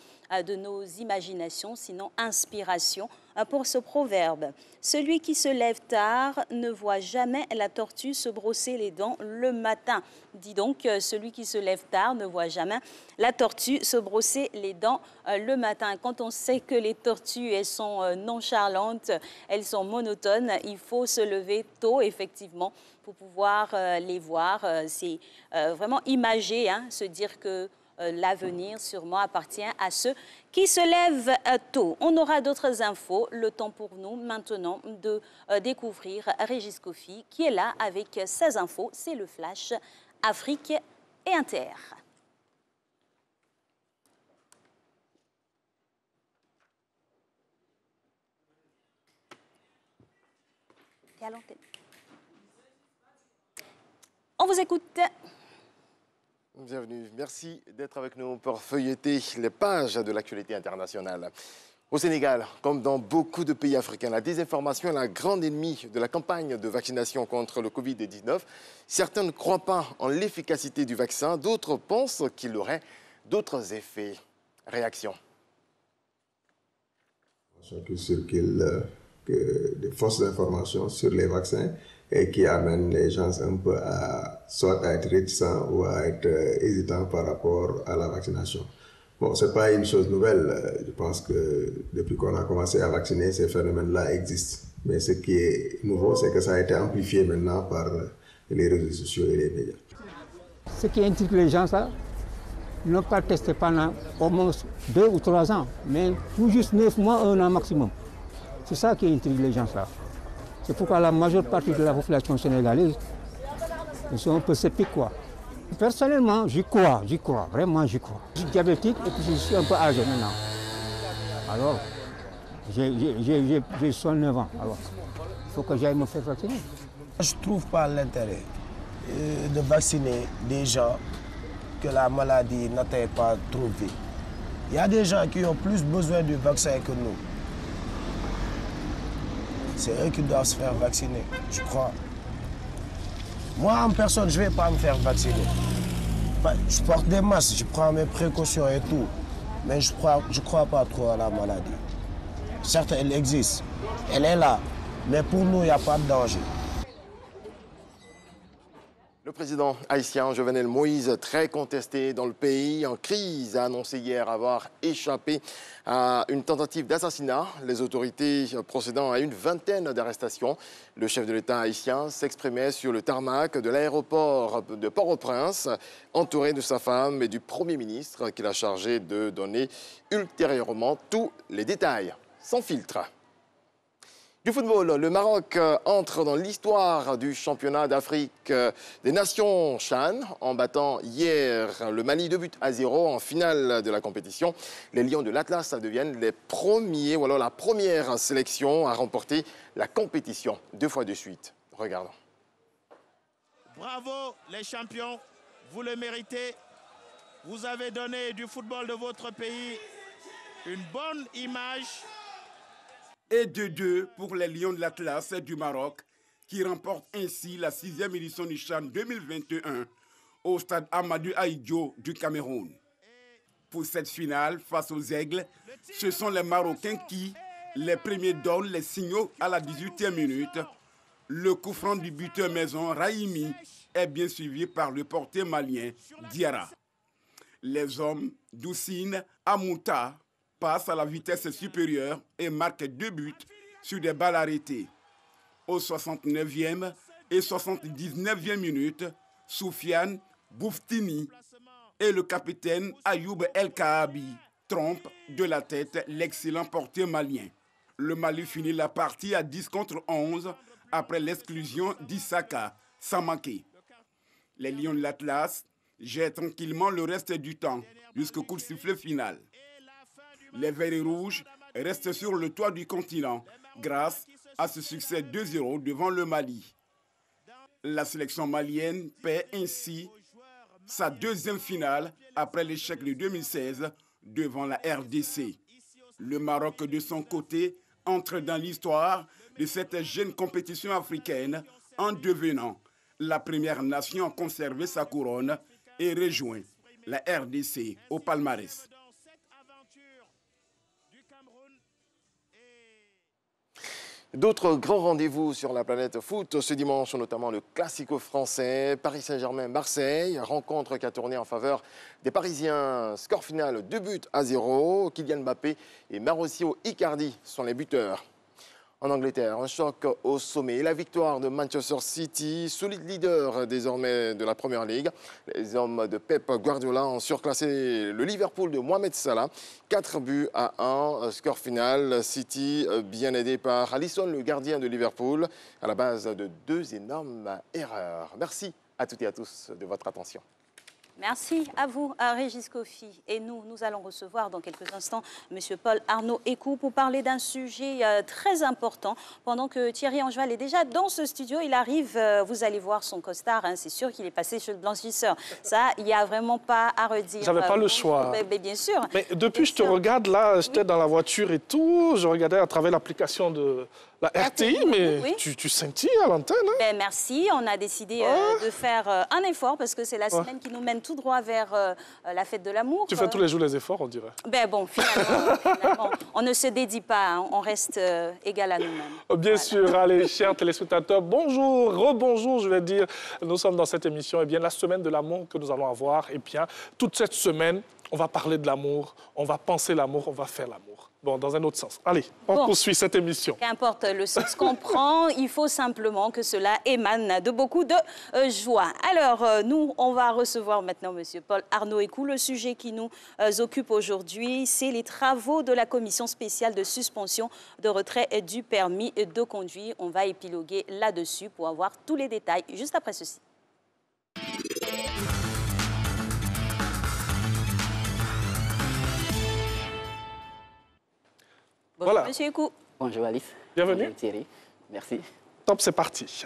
de nos imaginations, sinon inspiration pour ce proverbe. Celui qui se lève tard ne voit jamais la tortue se brosser les dents le matin. Dis donc, celui qui se lève tard ne voit jamais la tortue se brosser les dents le matin. Quand on sait que les tortues, elles sont nonchalantes, elles sont monotones, il faut se lever tôt, effectivement, pour pouvoir les voir. C'est vraiment imagé, hein, se dire que l'avenir sûrement appartient à ceux qui se lèvent tôt. On aura d'autres infos. Le temps pour nous maintenant de découvrir Régis Kofi qui est là avec ses infos. C'est le Flash Afrique et Inter. Et à l'antenne. On vous écoute. Bienvenue. Merci d'être avec nous pour feuilleter les pages de l'actualité internationale. Au Sénégal, comme dans beaucoup de pays africains, la désinformation est la grande ennemie de la campagne de vaccination contre le Covid-19. Certains ne croient pas en l'efficacité du vaccin, d'autres pensent qu'il aurait d'autres effets. Réaction. Qui circule des fausses informations sur les vaccins et qui amènent les gens un peu à soit à être réticents ou à être hésitants par rapport à la vaccination. Bon, ce n'est pas une chose nouvelle. Je pense que depuis qu'on a commencé à vacciner, ces phénomènes-là existent. Mais ce qui est nouveau, c'est que ça a été amplifié maintenant par les réseaux sociaux et les médias. Ce qui intrigue les gens, ça, ils n'ont pas testé pendant au moins 2 ou 3 ans, mais tout juste 9 mois, 1 an maximum. C'est ça qui intrigue les gens, ça. C'est pourquoi la majeure partie de la population sénégalaise, ils sont un peu sceptiques, quoi. Personnellement, j'y crois, vraiment j'y crois. Je suis diabétique et puis je suis un peu âgé maintenant. Alors, j'ai 69 ans, alors il faut que j'aille me faire vacciner. Je ne trouve pas l'intérêt de vacciner des gens que la maladie n'atteint pas trop vite. Il y a des gens qui ont plus besoin du vaccin que nous. C'est eux qui doivent se faire vacciner, je crois. Moi, en personne, je ne vais pas me faire vacciner. Je porte des masques, je prends mes précautions et tout. Mais je crois pas trop à la maladie. Certes, elle existe, elle est là. Mais pour nous, il n'y a pas de danger. Le président haïtien Jovenel Moïse, très contesté dans le pays, en crise, a annoncé hier avoir échappé à une tentative d'assassinat. Les autorités procédant à une vingtaine d'arrestations. Le chef de l'État haïtien s'exprimait sur le tarmac de l'aéroport de Port-au-Prince, entouré de sa femme et du Premier ministre qu'il a chargé de donner ultérieurement tous les détails, sans filtre. Du football, le Maroc entre dans l'histoire du championnat d'Afrique des Nations CHAN en battant hier le Mali 2-0 en finale de la compétition. Les Lions de l'Atlas deviennent les premiers, ou alors la première sélection à remporter la compétition 2 fois de suite. Regardons. Bravo les champions, vous le méritez. Vous avez donné du football de votre pays une bonne image. Et 2-2 pour les Lions de l'Atlas du Maroc, qui remportent ainsi la 6e édition du CHAN 2021 au stade Amadou Ahidjo du Cameroun. Pour cette finale face aux Aigles, ce sont les Marocains qui, les premiers, donnent les signaux à la 18e minute. Le coup franc du buteur maison Raimi est bien suivi par le portier malien Diarra. Les hommes d'Oussine Amouta passe à la vitesse supérieure et marque 2 buts sur des balles arrêtées. Aux 69e et 79e minutes, Soufiane Bouftini et le capitaine Ayoub El Kaabi trompent de la tête l'excellent portier malien. Le Mali finit la partie à 10-11 après l'exclusion d'Issaka Samaké. Les Lions de l'Atlas gèrent tranquillement le reste du temps jusqu'au coup de sifflet final. Les Verts et Rouges restent sur le toit du continent grâce à ce succès 2-0 devant le Mali. La sélection malienne perd ainsi sa 2e finale après l'échec de 2016 devant la RDC. Le Maroc, de son côté, entre dans l'histoire de cette jeune compétition africaine en devenant la première nation à conserver sa couronne et rejoint la RDC au palmarès. D'autres grands rendez-vous sur la planète foot ce dimanche, notamment le Classico français, Paris Saint-Germain-Marseille, rencontre qui a tourné en faveur des Parisiens. Score final 2-0. Kylian Mbappé et Mauricio Icardi sont les buteurs. En Angleterre, un choc au sommet et la victoire de Manchester City, solide leader désormais de la Premier League. Les hommes de Pep Guardiola ont surclassé le Liverpool de Mohamed Salah. 4-1, score final. City bien aidé par Alisson, le gardien de Liverpool, à la base de 2 énormes erreurs. Merci à toutes et à tous de votre attention. Merci à vous, à Régis Kofi. Et nous allons recevoir dans quelques instants M. Paul Arnaud Écou pour parler d'un sujet très important. Pendant que Thierry Angeval est déjà dans ce studio, il arrive, vous allez voir son costard, hein, c'est sûr qu'il est passé chez le blanchisseur. Ça, il n'y a vraiment pas à redire. J'avais pas le choix. Mais bien sûr. Mais depuis, je te regarde là, j'étais dans la voiture et tout, je regardais à travers l'application de la RTI, mais oui. tu scintilles à l'antenne. Hein? Ben, merci, on a décidé de faire un effort parce que c'est la semaine qui nous mène tout droit vers la fête de l'amour. Tu fais tous les jours les efforts, on dirait. Ben bon, finalement on ne se dédie pas, hein, on reste égal à nous-mêmes. Bien sûr, allez, chers téléspectateurs, bonjour, rebonjour, je vais dire. Nous sommes dans cette émission, et bien la semaine de l'amour que nous allons avoir. Et bien, toute cette semaine, on va parler de l'amour, on va penser l'amour, on va faire l'amour. Bon, dans un autre sens. Allez, on poursuit cette émission. Qu'importe le sens qu'on prend, il faut simplement que cela émane de beaucoup de joie. Alors, nous, on va recevoir maintenant M. Paul Arnaud Écou. Le sujet qui nous occupe aujourd'hui, c'est les travaux de la commission spéciale de suspension de retrait du permis de conduire. On va épiloguer là-dessus pour avoir tous les détails juste après ceci. Bonjour, voilà. Monsieur Écou. Bonjour Alice. Bienvenue. Bonjour Thierry. Merci. Top, c'est parti.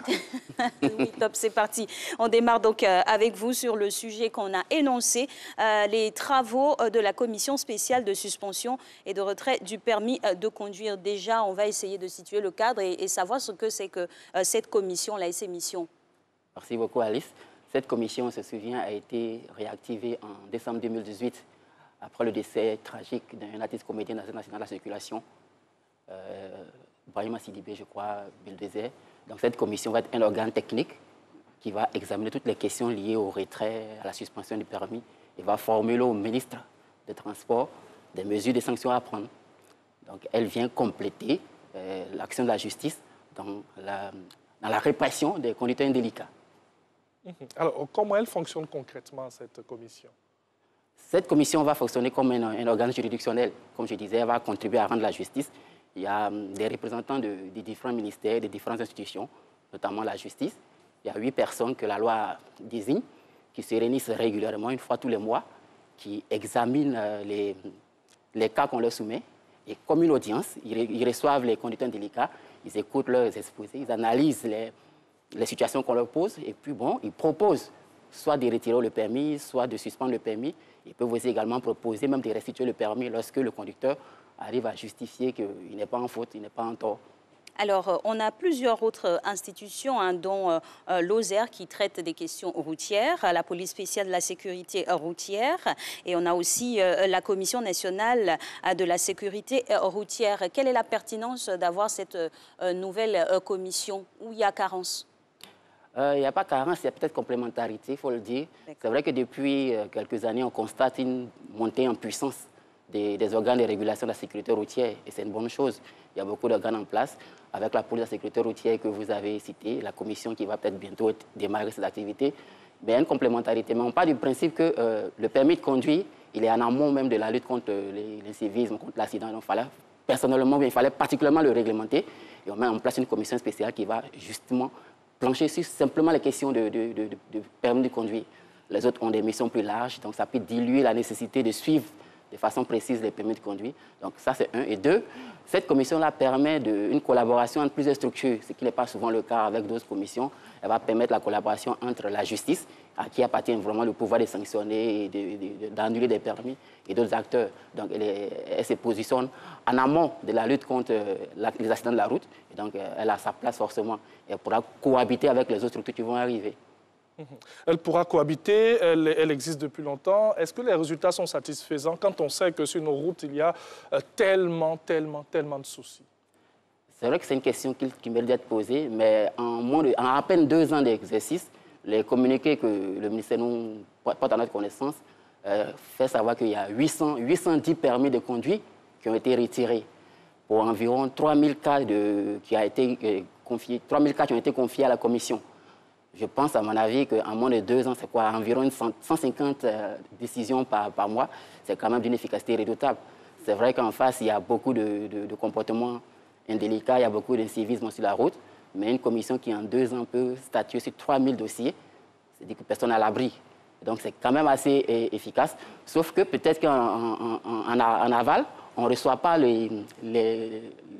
Oui, top, c'est parti. On démarre donc avec vous sur le sujet qu'on a énoncé, les travaux de la commission spéciale de suspension et de retrait du permis de conduire. Déjà, on va essayer de situer le cadre et savoir ce que c'est que cette commission, la SMission. Merci beaucoup Alice. Cette commission, on se souvient, a été réactivée en décembre 2018 après le décès tragique d'un artiste comédien national de la circulation, Brahima Sidibé, je crois, Bulldozer. Donc cette commission va être un organe technique qui va examiner toutes les questions liées au retrait, à la suspension du permis et va formuler au ministre des Transports des mesures de sanctions à prendre. Donc elle vient compléter l'action de la justice dans la répression des conducteurs indélicats. Alors, comment elle fonctionne concrètement, cette commission? Cette commission va fonctionner comme un organe juridictionnel. Comme je disais, elle va contribuer à rendre la justice. Il y a des représentants des différents ministères, des différentes institutions, notamment la justice. Il y a 8 personnes que la loi désigne, qui se réunissent régulièrement, une fois tous les mois, qui examinent les cas qu'on leur soumet. Et comme une audience, ils reçoivent les conducteurs indélicats, ils écoutent leurs exposés, ils analysent les situations qu'on leur pose, et puis bon, ils proposent soit de retirer le permis, soit de suspendre le permis. Ils peuvent aussi également proposer même de restituer le permis lorsque le conducteur arrive à justifier qu'il n'est pas en faute, il n'est pas en tort. Alors, on a plusieurs autres institutions, hein, dont l'OSER qui traite des questions routières, la police spéciale de la sécurité routière, et on a aussi la Commission nationale de la sécurité routière. Quelle est la pertinence d'avoir cette nouvelle commission où il y a carence? Il n'y a pas carence, il y a peut-être complémentarité, il faut le dire. C'est vrai que depuis quelques années, on constate une montée en puissance des organes de régulation de la sécurité routière, et c'est une bonne chose. Il y a beaucoup d'organes en place, avec la police de la sécurité routière que vous avez citée, la commission qui va peut-être bientôt démarrer cette activité. Mais il y a une complémentarité. Mais on part du principe que le permis de conduire, il est en amont même de la lutte contre l'incivisme, contre l'accident. Donc, personnellement, il fallait particulièrement le réglementer, et on met en place une commission spéciale qui va justement plancher sur simplement les questions de permis de conduire. Les autres ont des missions plus larges, donc ça peut diluer la nécessité de suivre de façon précise les permis de conduire. Donc ça, c'est un. Et deux, cette commission-là permet une collaboration entre plusieurs structures, ce qui n'est pas souvent le cas avec d'autres commissions. Elle va permettre la collaboration entre la justice, à qui appartient vraiment le pouvoir de sanctionner et d'annuler des permis, et d'autres acteurs. Donc elle se positionne en amont de la lutte contre les accidents de la route. Et donc elle a sa place forcément. Elle pourra cohabiter avec les autres structures qui vont arriver. Elle pourra cohabiter, elle existe depuis longtemps. Est-ce que les résultats sont satisfaisants quand on sait que sur nos routes, il y a tellement de soucis? C'est vrai que c'est une question qui mérite d'être posée, mais en à peine 2 ans d'exercice, les communiqués que le ministère nous porte à notre connaissance fait savoir qu'il y a 810 permis de conduire qui ont été retirés. pour environ 3000 cas qui ont été confiés à la commission. Je pense, à mon avis, qu'en moins de 2 ans, c'est quoi, environ 150 décisions par mois. C'est quand même d'une efficacité redoutable. C'est vrai qu'en face, il y a beaucoup de comportements indélicats, il y a beaucoup d'incivisme sur la route, mais une commission qui, en 2 ans, peut statuer sur 3000 dossiers, c'est-à-dire que personne n'est à l'abri. Donc, c'est quand même assez efficace, sauf que peut-être qu'en aval, on ne reçoit pas les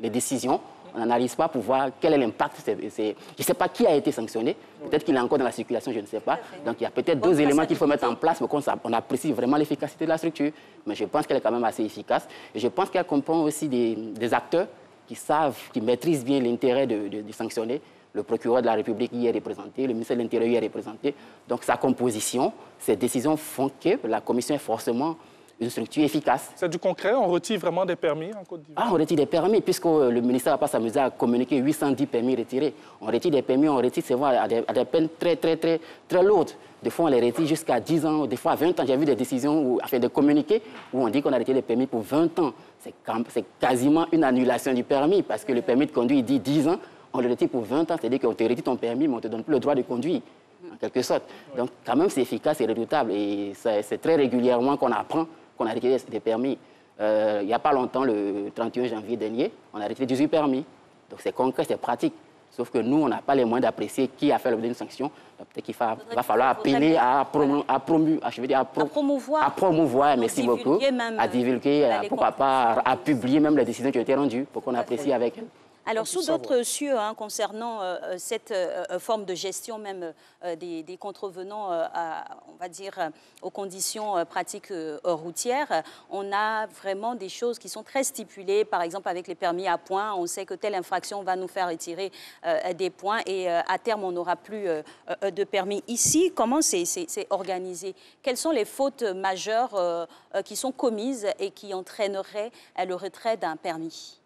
décisions. On n'analyse pas pour voir quel est l'impact. Je ne sais pas qui a été sanctionné. Peut-être qu'il est encore dans la circulation, je ne sais pas. Donc il y a peut-être 2 éléments qu'il faut mettre en place pour qu'on apprécie vraiment l'efficacité de la structure. Mais je pense qu'elle est quand même assez efficace. Et je pense qu'elle comprend aussi des acteurs qui savent, qui maîtrisent bien l'intérêt de sanctionner. Le procureur de la République y est représenté, le ministère de l'Intérieur y est représenté. Donc sa composition, ses décisions font que la commission est forcément une structure efficace. C'est du concret? On retire vraiment des permis en Côte d'Ivoire? On retire des permis, puisque le ministère ne va pas s'amuser à communiquer 810 permis retirés. On retire des permis, on retire, c'est vrai, à des peines très lourdes. Des fois, on les retire jusqu'à 10 ans, des fois à 20 ans. J'ai vu des décisions, des communiqués, où on dit qu'on a retiré des permis pour 20 ans. C'est quasiment une annulation du permis, parce que le permis de conduire dit 10 ans, on le retire pour 20 ans, c'est-à-dire qu'on te retire ton permis, mais on ne te donne plus le droit de conduire, en quelque sorte. Donc, quand même, c'est efficace et redoutable. Et c'est très régulièrement qu'on apprend qu'on a retiré des permis. Il n'y a pas longtemps, le 31 janvier dernier, on a retiré 18 permis. Donc c'est concret, c'est pratique. Sauf que nous, on n'a pas les moyens d'apprécier qui a fait l'objet d'une sanction. Peut-être qu'il va falloir appeler à promouvoir, merci beaucoup, à divulguer, pourquoi pas à publier même les décisions qui ont été rendues pour qu'on apprécie avec elles. Alors, sous d'autres cieux, concernant cette forme de gestion même des contrevenants, on va dire, aux conditions pratiques routières, on a vraiment des choses qui sont très stipulées, par exemple avec les permis à points. On sait que telle infraction va nous faire retirer des points et à terme, on n'aura plus de permis. Ici, comment c'est organisé? Quelles sont les fautes majeures qui sont commises et qui entraîneraient le retrait d'un permis?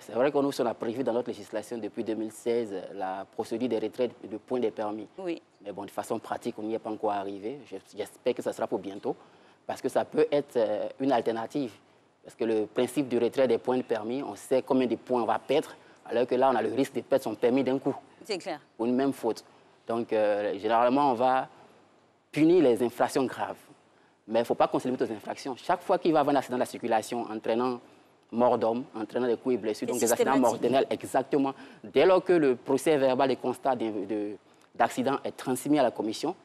C'est vrai que nous, on a prévu dans notre législation depuis 2016 la procédure de retrait de points des permis. Oui. Mais bon, de façon pratique, on n'y est pas encore arrivé. J'espère que ça sera pour bientôt, parce que ça peut être une alternative. Parce que le principe du retrait des points de permis, on sait combien de points on va perdre, alors que là, on a le risque de perdre son permis d'un coup. C'est clair. Pour une même faute. Donc, généralement, on va punir les infractions graves. Mais il ne faut pas qu'on se limite aux infractions. Chaque fois qu'il va y avoir un accident de la circulation entraînant mort d'homme, entraînant des coups et blessures, donc des accidents mortels, exactement. Dès lors que le procès verbal et constat d'accident est transmis à la commission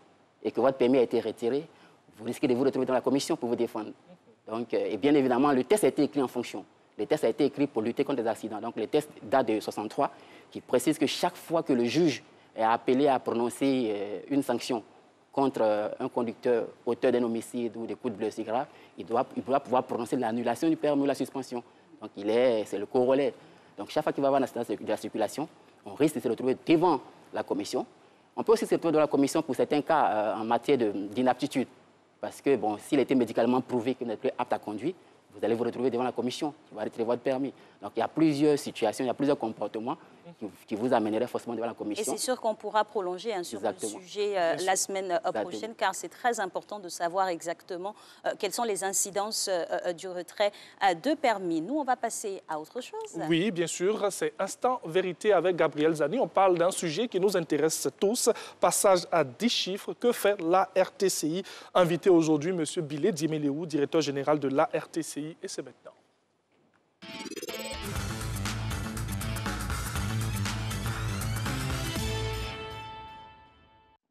et que votre permis a été retiré, vous risquez de vous retrouver dans la commission pour vous défendre. Donc, et bien évidemment, le test a été écrit en fonction. Le test a été écrit pour lutter contre les accidents. Donc, le test date de 63, qui précise que chaque fois que le juge est appelé à prononcer une sanction contre un conducteur auteur d'un homicide ou des coups de blessure graves, il doit pouvoir prononcer l'annulation du permis ou la suspension. Donc, c'est le corollaire. Donc, chaque fois qu'il va y avoir un accident de la circulation, on risque de se retrouver devant la commission. On peut aussi se retrouver devant la commission pour certains cas en matière d'inaptitude. Parce que, bon, s'il était médicalement prouvé que vous n'êtes plus apte à conduire, vous allez vous retrouver devant la commission qui va retirer votre permis. Donc, il y a plusieurs situations, il y a plusieurs comportements qui vous amèneraient forcément devant la commission. Et c'est sûr qu'on pourra prolonger sur le sujet la semaine prochaine, car c'est très important de savoir exactement quelles sont les incidences du retrait de permis. Nous, on va passer à autre chose. Oui, bien sûr, c'est Instant Vérité avec Gabriel Zani. On parle d'un sujet qui nous intéresse tous, passage à 10 chiffres. Que fait la RTCI? Invité aujourd'hui, M. Bilé Dieméléou, directeur général de la RTCI, et c'est maintenant.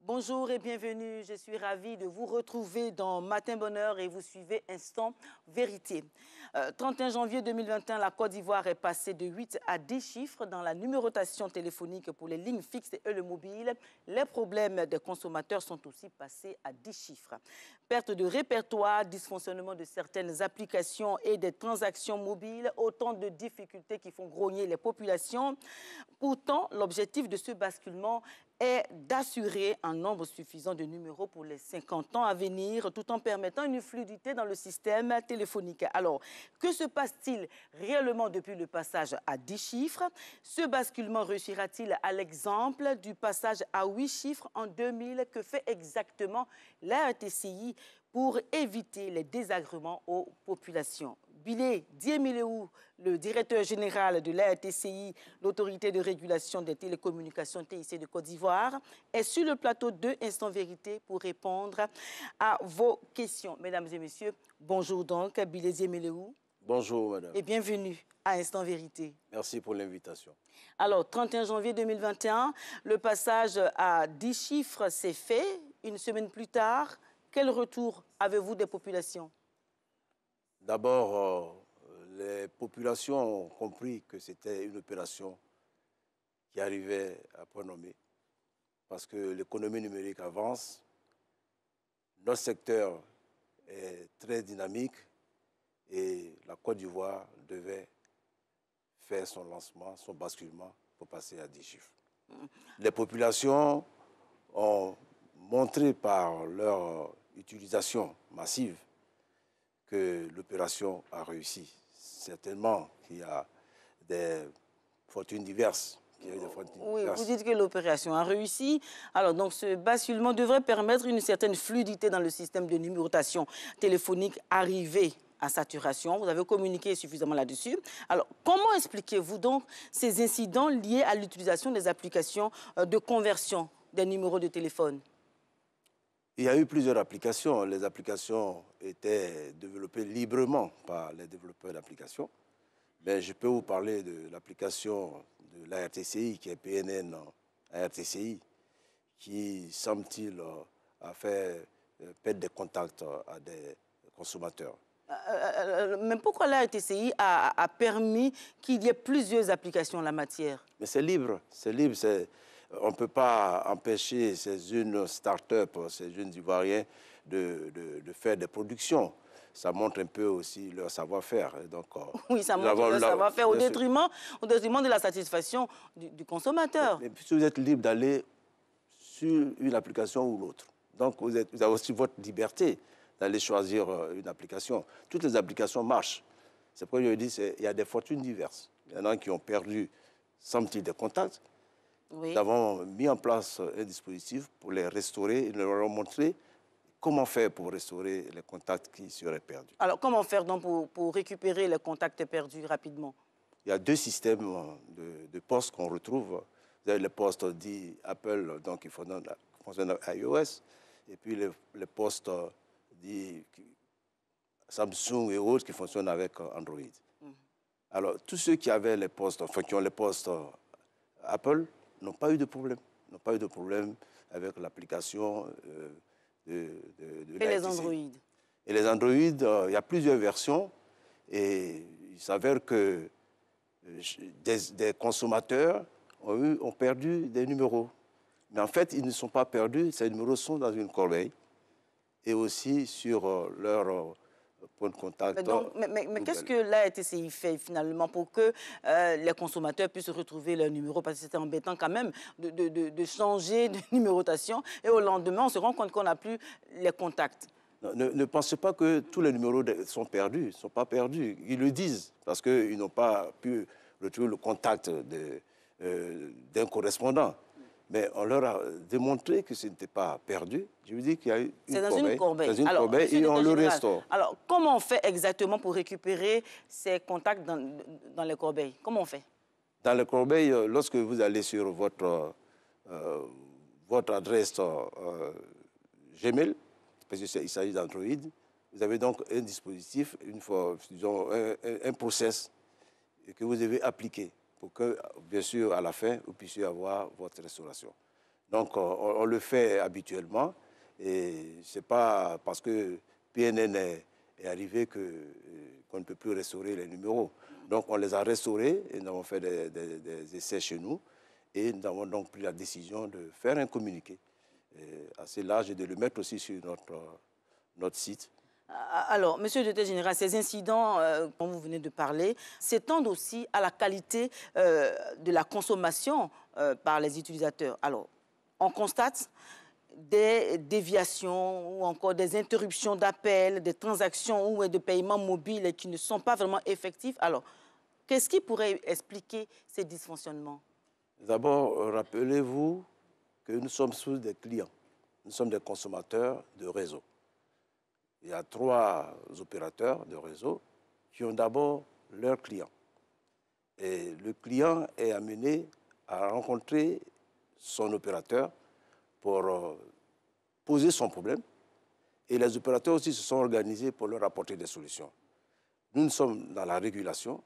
Bonjour et bienvenue, je suis ravie de vous retrouver dans Matin Bonheur et vous suivez Instant Vérité. 31 janvier 2021, la Côte d'Ivoire est passée de 8 à 10 chiffres dans la numérotation téléphonique pour les lignes fixes et le mobile. Les problèmes des consommateurs sont aussi passés à 10 chiffres. Perte de répertoire, dysfonctionnement de certaines applications et des transactions mobiles, autant de difficultés qui font grogner les populations. Pourtant, l'objectif de ce basculement est d'assurer un nombre suffisant de numéros pour les 50 ans à venir, tout en permettant une fluidité dans le système téléphonique. Alors, que se passe-t-il réellement depuis le passage à 10 chiffres? Ce basculement réussira-t-il à l'exemple du passage à 8 chiffres en 2000? Que fait exactement la RTCI pour éviter les désagréments aux populations? Bilé Diémiléou, le directeur général de l'ARTCI, l'autorité de régulation des télécommunications TIC de Côte d'Ivoire, est sur le plateau de Instant Vérité pour répondre à vos questions. Mesdames et messieurs, bonjour donc, Bilé Diémiléou. Bonjour, madame. Et bienvenue à Instant Vérité. Merci pour l'invitation. Alors, 31 janvier 2021, le passage à 10 chiffres s'est fait. Une semaine plus tard, quel retour avez-vous des populations? D'abord, les populations ont compris que c'était une opération qui arrivait à point nommé parce que l'économie numérique avance, notre secteur est très dynamique et la Côte d'Ivoire devait faire son lancement, son basculement pour passer à 10 chiffres. Les populations ont montré par leur utilisation massive que l'opération a réussi. Certainement qu'il y a des fortunes diverses. Oui, vous dites que l'opération a réussi. Alors, donc, ce basculement devrait permettre une certaine fluidité dans le système de numérotation téléphonique arrivé à saturation. Vous avez communiqué suffisamment là-dessus. Alors, comment expliquez-vous donc ces incidents liés à l'utilisation des applications de conversion des numéros de téléphone? Il y a eu plusieurs applications. Les applications étaient développées librement par les développeurs d'applications. Mais je peux vous parler de l'application de l'ARTCI, qui est PNN ARTCI, qui, semble-t-il, a fait perdre des contacts à des consommateurs. Mais pourquoi l'ARTCI a permis qu'il y ait plusieurs applications en la matière? Mais c'est libre, c'est libre. On ne peut pas empêcher ces jeunes start-up, ces jeunes Ivoiriens de faire des productions. Ça montre un peu aussi leur savoir-faire. Oui, ça montre leur savoir-faire au détriment de la satisfaction du consommateur. Mais si vous êtes libre d'aller sur une application ou l'autre, donc vous avez aussi votre liberté d'aller choisir une application. Toutes les applications marchent. C'est pourquoi je dis qu'il y a des fortunes diverses. Il y en a qui ont perdu, semble-t-il, des contacts. Oui. Nous avons mis en place un dispositif pour les restaurer et leur montrer comment faire pour restaurer les contacts qui seraient perdus. Alors, comment faire donc pour récupérer les contacts perdus rapidement? Il y a deux systèmes de postes qu'on retrouve. Vous avez les postes dits Apple, donc qui fonctionnent à iOS, et puis les postes dits Samsung et autres qui fonctionnent avec Android. Alors, tous ceux qui avaient les postes, enfin qui ont les postes Apple, n'ont pas eu de problème. N'ont pas eu de problème avec l'application de et les Android. Et les Android, il y a plusieurs versions. Et il s'avère que des consommateurs ont perdu des numéros. Mais en fait, ils ne sont pas perdus. Ces numéros sont dans une corbeille. Et aussi sur leur point de contact. Mais qu'est-ce que l'ARTCI fait finalement pour que les consommateurs puissent retrouver leur numéro? Parce que c'était embêtant quand même de changer de numérotation et au lendemain, on se rend compte qu'on n'a plus les contacts. Ne pensez pas que tous les numéros sont perdus. Ils ne sont pas perdus. Ils le disent parce qu'ils n'ont pas pu retrouver le contact d'un correspondant. Mais on leur a démontré que ce n'était pas perdu. Je vous dis qu'il y a eu une corbeille. C'est dans une corbeille et on le restaure. Alors, comment on fait exactement pour récupérer ces contacts dans les corbeilles? Comment on fait? Dans les corbeilles, lorsque vous allez sur votre adresse Gmail, parce qu'il s'agit d'Android, vous avez donc un dispositif, disons, un process que vous devez appliquer pour que, bien sûr, à la fin, vous puissiez avoir votre restauration. Donc, on le fait habituellement et ce n'est pas parce que PNN est arrivé qu'on ne peut plus restaurer les numéros. Donc, on les a restaurés et nous avons fait des essais chez nous et nous avons donc pris la décision de faire un communiqué assez large et de le mettre aussi sur notre site. Alors, Monsieur le Directeur Général, ces incidents dont vous venez de parler s'étendent aussi à la qualité de la consommation par les utilisateurs. Alors, on constate des déviations ou encore des interruptions d'appels, des transactions ou de paiements mobiles qui ne sont pas vraiment effectifs. Alors, qu'est-ce qui pourrait expliquer ces dysfonctionnements? D'abord, rappelez-vous que nous sommes tous des clients. Nous sommes des consommateurs de réseau. Il y a 3 opérateurs de réseau qui ont d'abord leurs clients. Et le client est amené à rencontrer son opérateur pour poser son problème. Et les opérateurs aussi se sont organisés pour leur apporter des solutions. Nous sommes dans la régulation.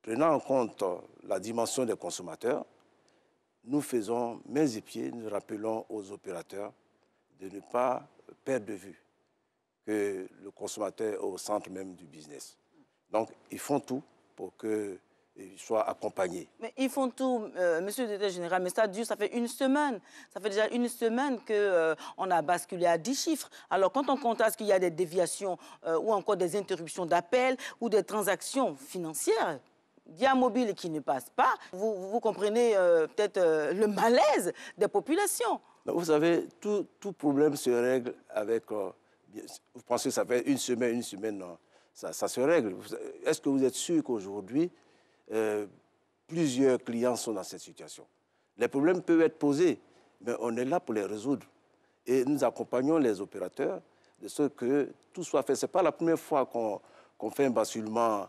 Prenant en compte la dimension des consommateurs, nous faisons mains et pieds, nous rappelons aux opérateurs de ne pas perdre de vue que le consommateur est au centre même du business. Donc, ils font tout pour qu'ils soient accompagnés. Mais ils font tout, monsieur le directeur général, mais ça dure, ça fait une semaine. Ça fait déjà une semaine qu'on a basculé à 10 chiffres. Alors, quand on constate qu'il y a des déviations ou encore des interruptions d'appels ou des transactions financières, Dia Mobile qui ne passe pas, vous comprenez peut-être le malaise des populations. Vous savez, tout problème se règle avec... vous pensez que ça fait une semaine, non, ça se règle. Est-ce que vous êtes sûr qu'aujourd'hui, plusieurs clients sont dans cette situation? Les problèmes peuvent être posés, mais on est là pour les résoudre. Et nous accompagnons les opérateurs de ce que tout soit fait. Ce n'est pas la première fois qu'on fait un basculement,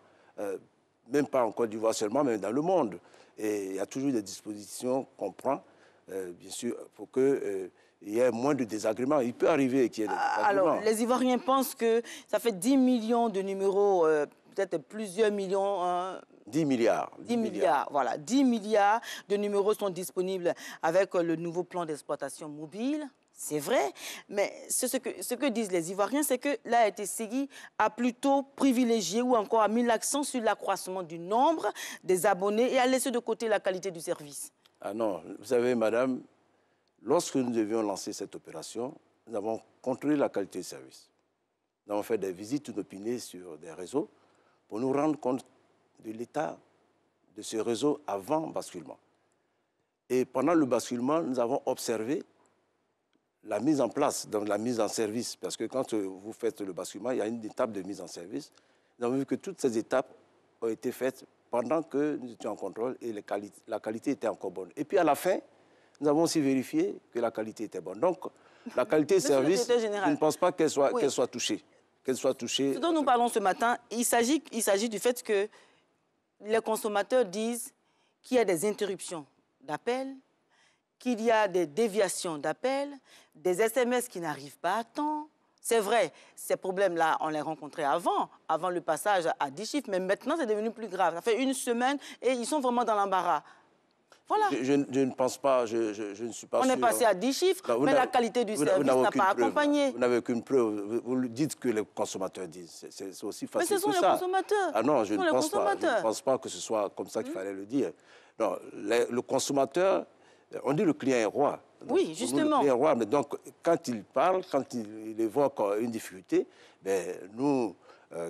même pas en Côte d'Ivoire seulement, mais dans le monde. Et il y a toujours des dispositions qu'on prend, bien sûr, pour qu'il y ait moins de désagréments. Il peut arriver qu'il y ait des désagréments. Alors, les Ivoiriens pensent que ça fait 10 millions de numéros, peut-être plusieurs millions... 10 milliards. 10 milliards, voilà. 10 milliards de numéros sont disponibles avec le nouveau plan d'exploitation mobile. C'est vrai, mais ce que disent les Ivoiriens, c'est que la RTCI a plutôt privilégié ou encore a mis l'accent sur l'accroissement du nombre des abonnés et a laissé de côté la qualité du service. Ah non, vous savez, madame, lorsque nous devions lancer cette opération, nous avons contrôlé la qualité du service. Nous avons fait des visites inopinées sur des réseaux pour nous rendre compte de l'état de ce réseau avant basculement. Et pendant le basculement, nous avons observé la mise en place, donc la mise en service, parce que quand vous faites le basculement, il y a une étape de mise en service. Nous avons vu que toutes ces étapes ont été faites pendant que nous étions en contrôle et la qualité était encore bonne. Et puis à la fin, nous avons aussi vérifié que la qualité était bonne. Donc, la qualité de service, je ne pense pas qu'elle soit touchée. Ce dont nous parlons ce matin, il s'agit du fait que les consommateurs disent qu'il y a des interruptions d'appels, qu'il y a des déviations d'appels, des SMS qui n'arrivent pas à temps. C'est vrai, ces problèmes-là, on les rencontrait avant le passage à 10 chiffres, mais maintenant, c'est devenu plus grave. Ça fait une semaine et ils sont vraiment dans l'embarras. Voilà. Je ne pense pas, je ne suis pas sûr. On est passé à 10 chiffres, non, mais la qualité du service n'a pas accompagné. Vous n'avez aucune preuve. Vous dites que les consommateurs disent. C'est aussi facile que ça. Mais ce sont les consommateurs. Ah non, je ne pense pas que ce soit comme ça qu'il fallait le dire. Non, le consommateur, on dit le client est roi. Donc, oui, justement. Le client est roi, mais donc quand il parle, quand il évoque une difficulté, ben, nous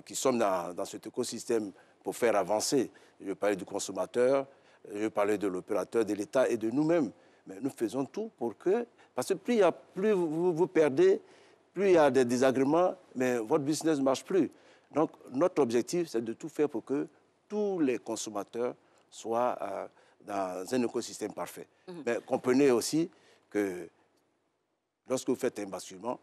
qui sommes dans cet écosystème pour faire avancer, je parlais du consommateur, je parlais de l'opérateur, de l'État et de nous-mêmes. Mais nous faisons tout pour que... Parce que plus vous perdez, plus il y a des désagréments, mais votre business ne marche plus. Donc, notre objectif, c'est de tout faire pour que tous les consommateurs soient dans un écosystème parfait. Mais comprenez aussi que lorsque vous faites un basculement,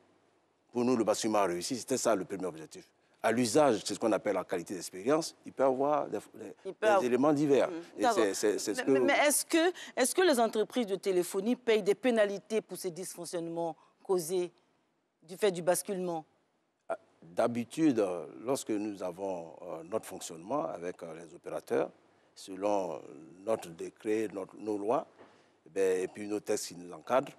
pour nous, le basculement a réussi, c'était ça le premier objectif. À l'usage, c'est ce qu'on appelle la qualité d'expérience, il peut y avoir des éléments divers. Mais est-ce que les entreprises de téléphonie payent des pénalités pour ces dysfonctionnements causés du fait du basculement? D'habitude, lorsque nous avons notre fonctionnement avec les opérateurs, selon notre décret, nos lois, et puis nos textes qui nous encadrent,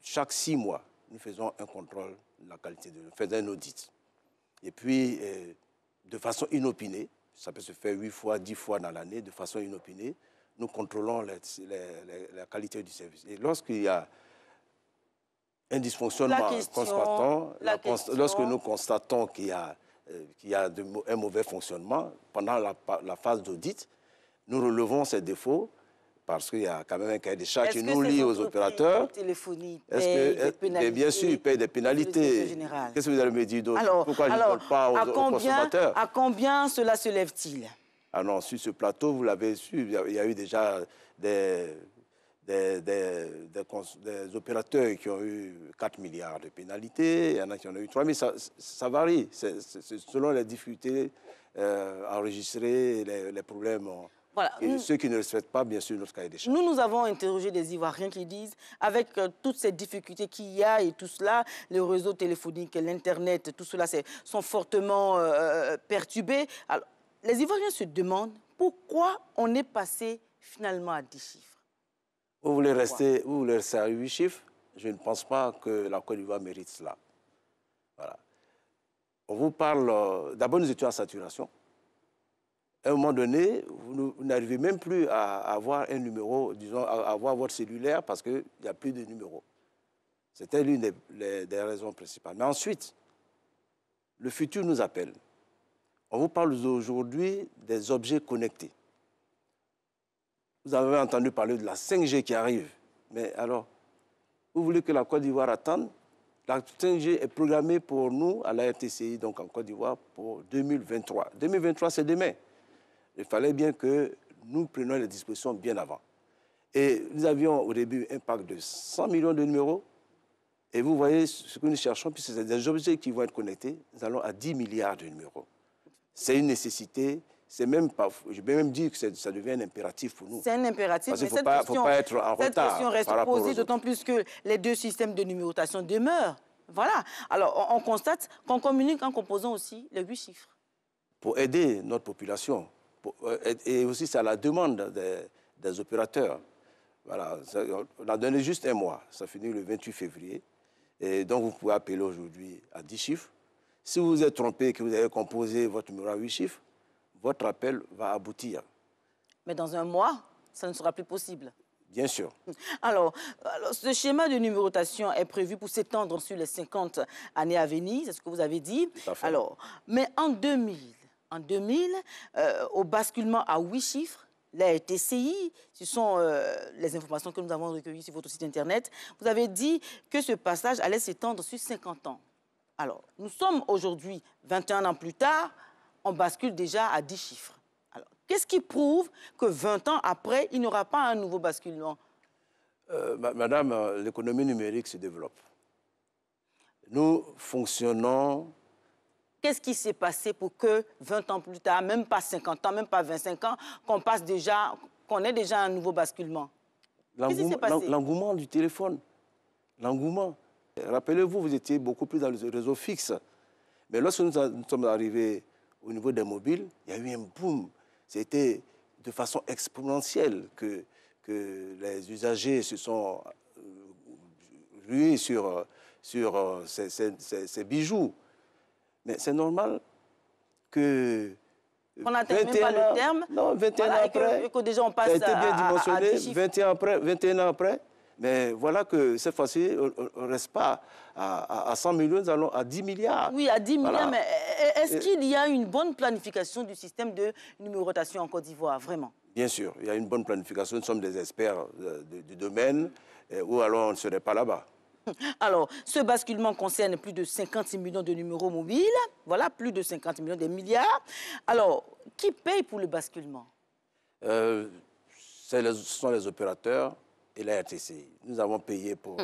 chaque 6 mois, nous faisons un contrôle de la qualité, nous faisons un audit. Et puis, de façon inopinée, ça peut se faire 8 fois, 10 fois dans l'année, de façon inopinée, nous contrôlons la qualité du service. Et lorsqu'il y a un dysfonctionnement constant, lorsque nous constatons qu'il y a un mauvais fonctionnement, pendant la phase d'audit, nous relevons ces défauts parce qu'il y a quand même un cahier des charges qui nous lie aux opérateurs. Bien sûr, ils payent des pénalités. Qu'est-ce que vous allez me dire d'autre? Pourquoi je ne donne pas aux consommateurs? À combien cela se lève-t-il? Ah non, sur ce plateau, vous l'avez su, il y a eu déjà des des opérateurs qui ont eu 4 milliards de pénalités, il y en a qui en ont eu 3 000, ça varie. C'est selon les difficultés enregistrées, les problèmes. Voilà. Et ceux qui ne respectent pas, bien sûr, notre cahier des charges. Nous avons interrogé des Ivoiriens qui disent, avec toutes ces difficultés qu'il y a et tout cela, le réseau téléphonique, l'Internet, tout cela sont fortement perturbés. Alors, les Ivoiriens se demandent pourquoi on est passé finalement à 10 chiffres. Vous voulez rester à 8 chiffres? Je ne pense pas que la Côte d'Ivoire mérite cela. Voilà. On vous parle... D'abord, nous étions à saturation. À un moment donné, vous n'arrivez même plus à avoir un numéro, disons, à avoir votre cellulaire parce qu'il n'y a plus de numéro. C'était l'une des raisons principales. Mais ensuite, le futur nous appelle. On vous parle aujourd'hui des objets connectés. Vous avez entendu parler de la 5G qui arrive. Mais alors, vous voulez que la Côte d'Ivoire attende? La 5G est programmée pour nous, à la RTCI, donc en Côte d'Ivoire, pour 2023. 2023, c'est demain. Il fallait bien que nous prenions les dispositions bien avant. Et nous avions au début un pack de 100 millions de numéros. Et vous voyez ce que nous cherchons, puisque c'est des objets qui vont être connectés. Nous allons à 10 milliards de numéros. C'est une nécessité. C'est même pas, je vais même dire que ça devient un impératif pour nous. C'est un impératif, parce mais qu'il ne faut pas être en retard. Cette question reste posée, d'autant plus que les deux systèmes de numérotation demeurent. Voilà. Alors, on constate qu'on communique en composant aussi les 8 chiffres. Pour aider notre population, et aussi c'est à la demande des opérateurs. Voilà. On a donné juste un mois. Ça finit le 28 février. Et donc, vous pouvez appeler aujourd'hui à 10 chiffres. Si vous vous êtes trompé et que vous avez composé votre numéro à 8 chiffres, votre appel va aboutir. Mais dans un mois, ça ne sera plus possible. Bien sûr. Alors, ce schéma de numérotation est prévu pour s'étendre sur les 50 années à venir, c'est ce que vous avez dit. Tout à fait. Alors, mais en 2000, au basculement à 8 chiffres, la RTCI, ce sont les informations que nous avons recueillies sur votre site Internet, vous avez dit que ce passage allait s'étendre sur 50 ans. Alors, nous sommes aujourd'hui, 21 ans plus tard, on bascule déjà à 10 chiffres. Alors, qu'est-ce qui prouve que 20 ans après, il n'y aura pas un nouveau basculement? Madame, l'économie numérique se développe. Nous fonctionnons... Qu'est-ce qui s'est passé pour que 20 ans plus tard, même pas 50 ans, même pas 25 ans, qu'on ait déjà un nouveau basculement? Qu'est-ce qui s'est passé? L'engouement du téléphone. L'engouement. Rappelez-vous, vous étiez beaucoup plus dans le réseau fixe. Mais lorsque nous sommes arrivés au niveau des mobiles, il y a eu un boom. C'était de façon exponentielle que les usagers se sont rués sur ces bijoux. Mais c'est normal que... On n'atteint même pas le terme. Non, 21 ans après, que déjà on passe ça a été bien dimensionné, à 10 chiffres. 21 ans après. Mais voilà que cette fois-ci, on ne reste pas à 100 millions, nous allons à 10 milliards. Oui, à 10 milliards, voilà. Mais est-ce qu'il y a une bonne planification du système de numérotation en Côte d'Ivoire, vraiment? Bien sûr, il y a une bonne planification. Nous sommes des experts du domaine, ou alors on ne serait pas là-bas. Alors, ce basculement concerne plus de 56 millions de numéros mobiles. Voilà, plus de 50 millions, des milliards. Alors, qui paye pour le basculement? Ce sont les opérateurs et la RTCI. Nous avons payé pour,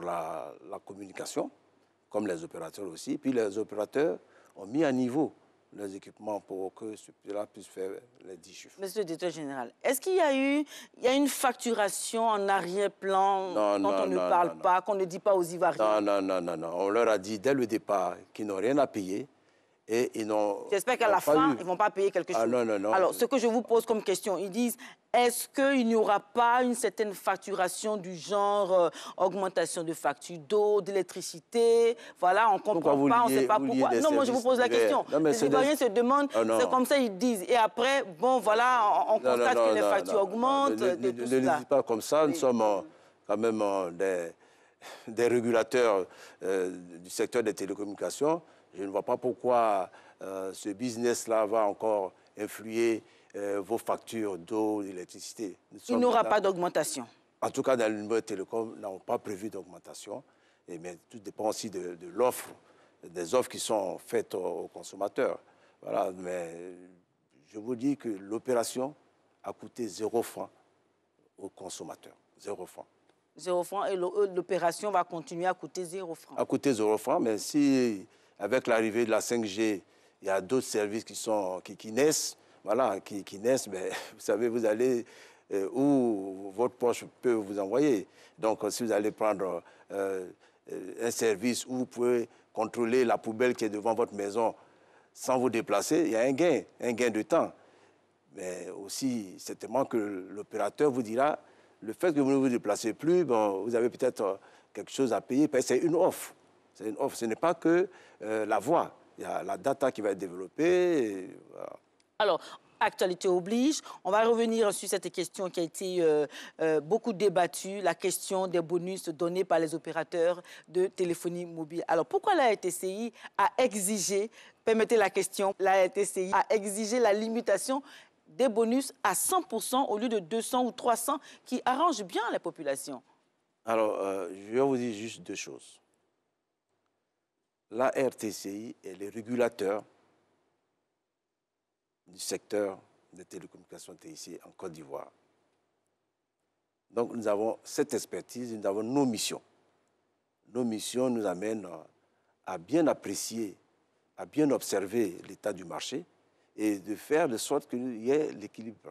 la communication, comme les opérateurs aussi. Puis les opérateurs ont mis à niveau les équipements pour que cela puisse faire les 10 chiffres. Monsieur le directeur général, est-ce qu'il y a une facturation en arrière-plan dont on ne parle pas, qu'on ne dit pas aux Ivoiriens? Non. On leur a dit dès le départ qu'ils n'ont rien à payer. J'espère qu'à la fin, ils ne vont pas payer quelque chose. Non. Alors, ce que je vous pose comme question, ils disent, est-ce qu'il n'y aura pas une certaine facturation du genre augmentation de factures d'eau, d'électricité? Voilà, on ne comprend pas, on ne sait pas pourquoi. Non, moi je vous pose la question. Les Ivoiriens se demandent, c'est comme ça ils disent. Et après, bon, voilà, on constate que les factures augmentent. Ne dites pas comme ça, nous sommes quand même des régulateurs du secteur des télécommunications. Je ne vois pas pourquoi ce business-là va encore influer vos factures d'eau, d'électricité. Il n'y aura pas d'augmentation. En tout cas, dans le numéro télécom, nous n'avons pas prévu d'augmentation. Mais tout dépend aussi de l'offre, des offres qui sont faites aux consommateurs. Voilà, mais je vous dis que l'opération a coûté 0 franc aux consommateurs. 0 francs. 0 francs et l'opération va continuer à coûter 0 francs. À coûter 0 francs, mais si avec l'arrivée de la 5G, il y a d'autres services qui naissent, voilà, qui naissent, mais vous savez, vous allez où votre poche peut vous envoyer. Donc, si vous allez prendre un service où vous pouvez contrôler la poubelle qui est devant votre maison sans vous déplacer, il y a un gain de temps. Mais aussi, certainement que l'opérateur vous dira, le fait que vous ne vous déplacez plus, bon, vous avez peut-être quelque chose à payer, parce que c'est une offre. C'est une offre. Ce n'est pas que la voix. Il y a la data qui va être développée. Et voilà. Alors, actualité oblige. On va revenir sur cette question qui a été beaucoup débattue, la question des bonus donnés par les opérateurs de téléphonie mobile. Alors, pourquoi la RTCI a exigé, permettez la question, la RTCI a exigé la limitation des bonus à 100% au lieu de 200 ou 300 qui arrange bien la population? Alors, je vais vous dire juste 2 choses. La RTCI est le régulateur du secteur des télécommunications ici en Côte d'Ivoire. Donc, nous avons cette expertise, nous avons nos missions. Nos missions nous amènent à bien apprécier, à bien observer l'état du marché et de faire de sorte qu'il y ait l'équilibre.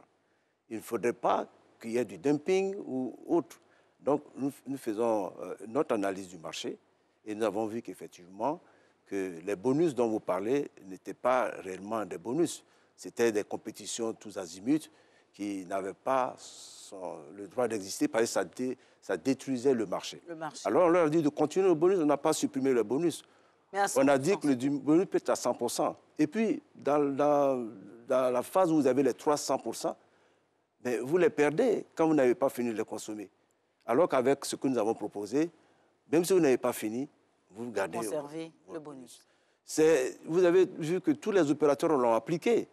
Il ne faudrait pas qu'il y ait du dumping ou autre. Donc, nous faisons notre analyse du marché et nous avons vu qu'effectivement, que les bonus dont vous parlez n'étaient pas réellement des bonus. C'était des compétitions tous azimuts qui n'avaient pas le droit d'exister parce que ça détruisait le marché. Alors, on leur a dit de continuer le bonus, on n'a pas supprimé le bonus. On a dit que le bonus peut être à 100%. Et puis, dans la phase où vous avez les 300%, mais vous les perdez quand vous n'avez pas fini de les consommer. Alors qu'avec ce que nous avons proposé, même si vous n'avez pas fini, vous gardez... Conserver le bonus. Vous avez vu que tous les opérateurs l'ont appliqué.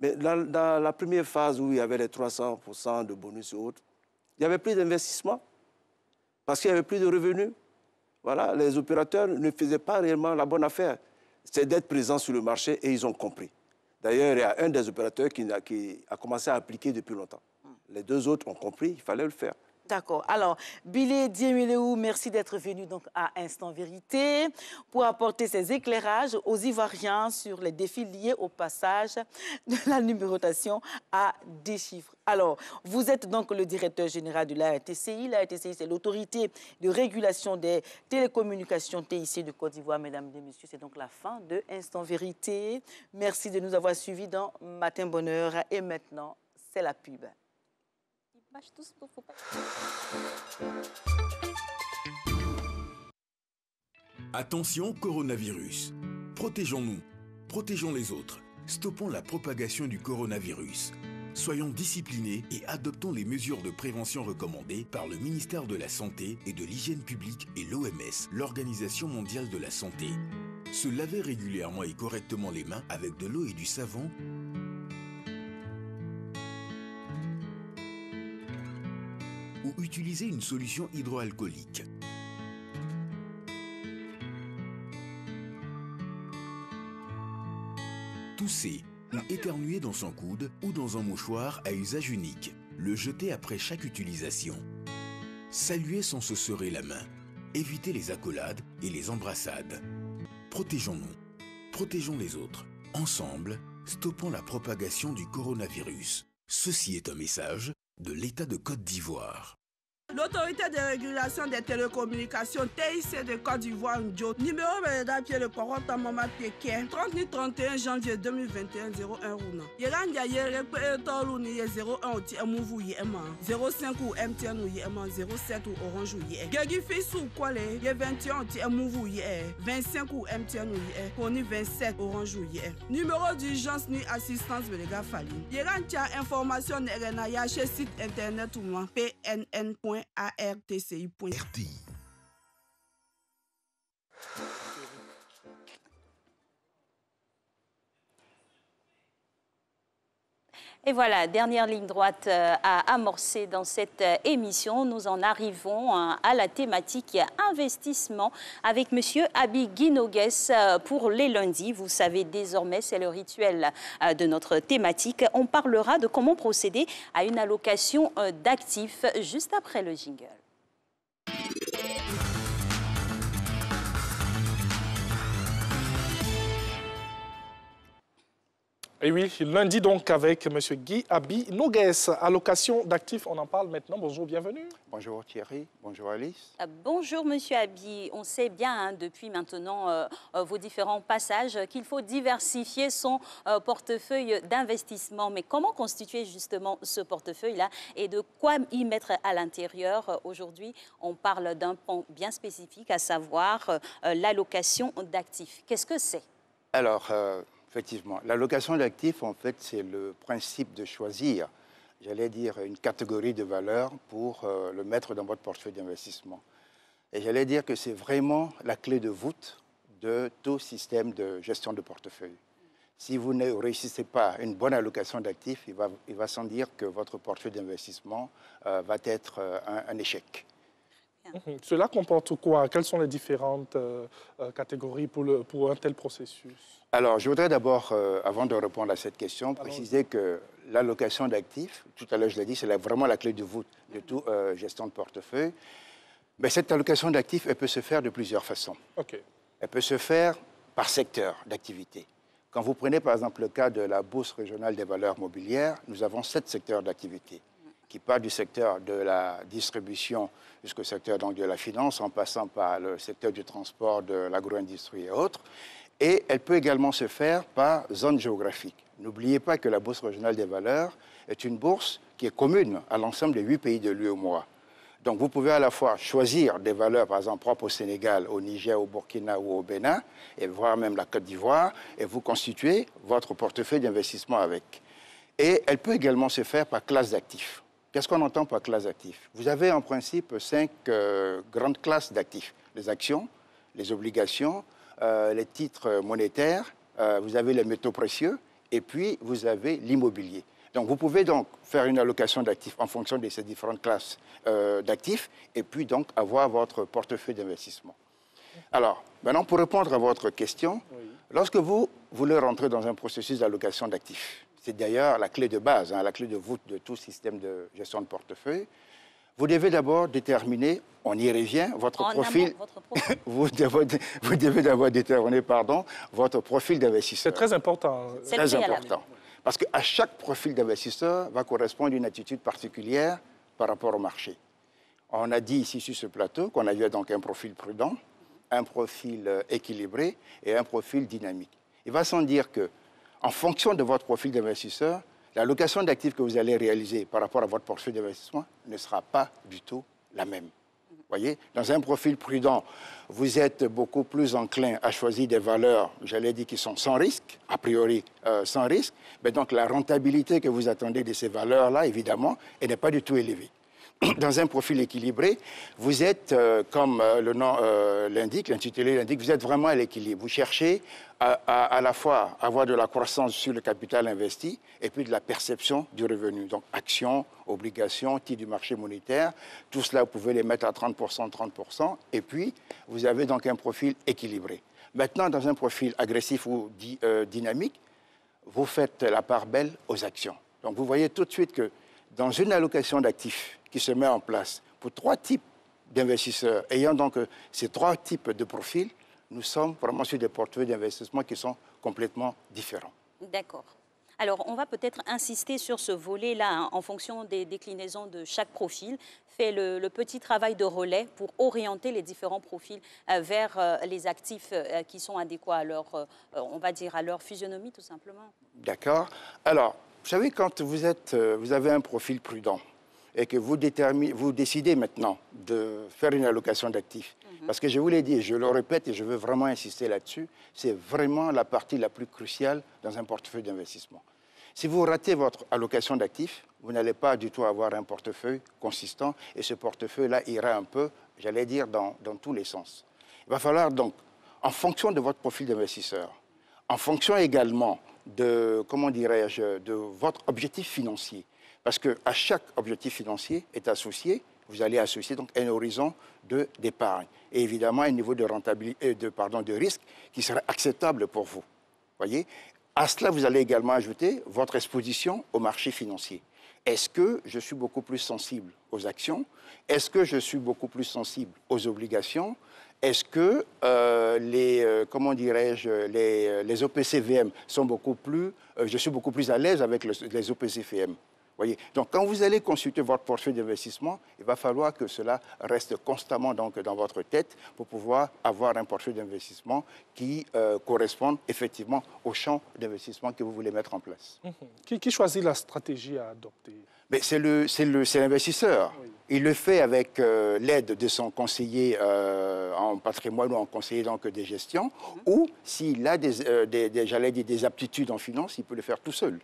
Mais dans la première phase où il y avait les 300% de bonus et autres, il n'y avait plus d'investissement parce qu'il n'y avait plus de revenus. Voilà, les opérateurs ne faisaient pas réellement la bonne affaire. C'est d'être présents sur le marché et ils ont compris. D'ailleurs, il y a un des opérateurs qui a commencé à appliquer depuis longtemps. Les 2 autres ont compris, il fallait le faire. D'accord. Alors, Billy Diémiléou, merci d'être venu donc à Instant Vérité pour apporter ces éclairages aux Ivoiriens sur les défis liés au passage de la numérotation à des chiffres. Alors, vous êtes donc le directeur général de la RTCI. La RTCI, c'est l'autorité de régulation des télécommunications TIC de Côte d'Ivoire. Mesdames et messieurs, c'est donc la fin de Instant Vérité. Merci de nous avoir suivis dans Matin Bonheur. Et maintenant, c'est la pub. Attention, coronavirus. Protégeons-nous, protégeons les autres. Stoppons la propagation du coronavirus. Soyons disciplinés et adoptons les mesures de prévention recommandées par le ministère de la Santé et de l'Hygiène publique et l'OMS, l'Organisation mondiale de la santé. Se laver régulièrement et correctement les mains avec de l'eau et du savon. Ou utiliser une solution hydroalcoolique. Tousser ou éternuer dans son coude ou dans un mouchoir à usage unique. Le jeter après chaque utilisation. Saluer sans se serrer la main. Éviter les accolades et les embrassades. Protégeons-nous. Protégeons les autres. Ensemble, stoppons la propagation du coronavirus. Ceci est un message de l'État de Côte d'Ivoire. L'autorité de régulation des télécommunications TIC de Côte d'Ivoire, numéro de le Corot Mama Pékin, 30-31 janvier 2021, 01 Rouna. Yeranga Yere Pétolou ni 01 ou Tiamouvu Yema, 05 ou MTN ou Yema, 07 ou Orange ou Yé. Gagi Fissou Kwale, Yé 21 ou Tiamouvu Yé, 25 ou MTN ou Yé, Koni 27 Orange ou Yé. Numéro d'urgence ni assistance Belega Fali. Yeranga information Nerena Yache site internet ou moi, pnn.artci.RT. Et voilà, dernière ligne droite à amorcer dans cette émission. Nous en arrivons à la thématique investissement avec M. Abi Guinogues pour les lundis. Vous savez désormais, c'est le rituel de notre thématique. On parlera de comment procéder à une allocation d'actifs juste après le jingle. Et oui, lundi donc avec M. Guy Abi Nogues, allocation d'actifs, on en parle maintenant. Bonjour, bienvenue. Bonjour Thierry, bonjour Alice. Bonjour Monsieur Abi, on sait bien depuis maintenant vos différents passages qu'il faut diversifier son portefeuille d'investissement. Mais comment constituer justement ce portefeuille-là et de quoi y mettre à l'intérieur? Aujourd'hui, on parle d'un point bien spécifique, à savoir l'allocation d'actifs. Qu'est-ce que c'est? Alors, effectivement, l'allocation d'actifs, en fait, c'est le principe de choisir, j'allais dire, une catégorie de valeurs pour le mettre dans votre portefeuille d'investissement. Et j'allais dire que c'est vraiment la clé de voûte de tout système de gestion de portefeuille. Si vous ne réussissez pas une bonne allocation d'actifs, il va sans dire que votre portefeuille d'investissement va être un échec. Cela comporte quoi? Quelles sont les différentes catégories pour un tel processus? Alors, je voudrais d'abord, avant de répondre à cette question, préciser que l'allocation d'actifs, tout à l'heure je l'ai dit, c'est vraiment la clé de voûte de toute gestion de portefeuille. Mais cette allocation d'actifs, elle peut se faire de plusieurs façons. Okay. Elle peut se faire par secteur d'activité. Quand vous prenez par exemple le cas de la Bourse régionale des valeurs mobilières, nous avons 7 secteurs d'activité qui part du secteur de la distribution jusqu'au secteur donc, de la finance, en passant par le secteur du transport, de l'agro-industrie et autres. Et elle peut également se faire par zone géographique. N'oubliez pas que la Bourse régionale des valeurs est une bourse qui est commune à l'ensemble des 8 pays de l'UEMOA. Donc vous pouvez à la fois choisir des valeurs, par exemple, propres au Sénégal, au Niger, au Burkina ou au Bénin, et voire même la Côte d'Ivoire, et vous constituez votre portefeuille d'investissement avec. Et elle peut également se faire par classe d'actifs. Qu'est-ce qu'on entend par classe d'actifs? Vous avez en principe 5 grandes classes d'actifs. Les actions, les obligations, les titres monétaires, vous avez les métaux précieux, et puis vous avez l'immobilier. Donc vous pouvez donc faire une allocation d'actifs en fonction de ces différentes classes d'actifs, et puis donc avoir votre portefeuille d'investissement. Alors, maintenant pour répondre à votre question, lorsque vous voulez rentrer dans un processus d'allocation d'actifs, c'est d'ailleurs la clé de base, la clé de voûte de tout système de gestion de portefeuille. Vous devez d'abord déterminer, on y revient, votre profil. Vous devez d'abord déterminer, votre profil d'investisseur. C'est très important. C'est très important. Parce qu'à chaque profil d'investisseur va correspondre une attitude particulière par rapport au marché. On a dit ici sur ce plateau qu'on avait donc un profil prudent, un profil équilibré et un profil dynamique. Il va sans dire que en fonction de votre profil d'investisseur, l'allocation d'actifs que vous allez réaliser par rapport à votre portefeuille d'investissement ne sera pas du tout la même. Vous voyez, dans un profil prudent, vous êtes beaucoup plus enclin à choisir des valeurs, j'allais dire, qui sont sans risque, a priori sans risque, mais donc la rentabilité que vous attendez de ces valeurs-là, évidemment, elle n'est pas du tout élevée. Dans un profil équilibré, vous êtes, comme le nom l'indique, l'intitulé l'indique, vous êtes vraiment à l'équilibre. Vous cherchez à la fois avoir de la croissance sur le capital investi et puis de la perception du revenu. Donc actions, obligations, titres du marché monétaire, tout cela, vous pouvez les mettre à 30%, 30%, et puis vous avez donc un profil équilibré. Maintenant, dans un profil agressif ou dynamique, vous faites la part belle aux actions. Donc vous voyez tout de suite que dans une allocation d'actifs qui se met en place pour 3 types d'investisseurs, ayant donc ces 3 types de profils, nous sommes vraiment sur des portefeuilles d'investissement qui sont complètement différents. D'accord. Alors, on va peut-être insister sur ce volet-là, en fonction des déclinaisons de chaque profil, fait le petit travail de relais pour orienter les différents profils vers les actifs qui sont adéquats à leur, on va dire, à leur physionomie, tout simplement. D'accord. Alors, vous savez, quand vous avez un profil prudent, et que vous décidez maintenant de faire une allocation d'actifs. Parce que je vous l'ai dit, je le répète et je veux vraiment insister là-dessus, c'est vraiment la partie la plus cruciale dans un portefeuille d'investissement. Si vous ratez votre allocation d'actifs, vous n'allez pas du tout avoir un portefeuille consistant et ce portefeuille-là ira un peu, j'allais dire, dans tous les sens. Il va falloir donc, en fonction de votre profil d'investisseur, en fonction également de, comment dirais-je, de votre objectif financier. Parce qu'à chaque objectif financier est associé, vous allez associer donc un horizon d'épargne et évidemment un niveau de rentabilité, de risque qui serait acceptable pour vous. Voyez? À cela, vous allez également ajouter votre exposition au marché financier. Est-ce que je suis beaucoup plus sensible aux actions? Est-ce que je suis beaucoup plus sensible aux obligations? Est-ce que comment dirais-je, les OPCVM sont beaucoup plus... je suis beaucoup plus à l'aise avec les OPCVM. Voyez. Donc, quand vous allez consulter votre portefeuille d'investissement, il va falloir que cela reste constamment donc, dans votre tête pour pouvoir avoir un portefeuille d'investissement qui corresponde effectivement au champ d'investissement que vous voulez mettre en place. Qui choisit la stratégie à adopter? C'est l'investisseur. Oui. Il le fait avec l'aide de son conseiller en patrimoine ou en conseiller donc, de gestion, ou s'il a j'allais dire, des aptitudes en finance, il peut le faire tout seul.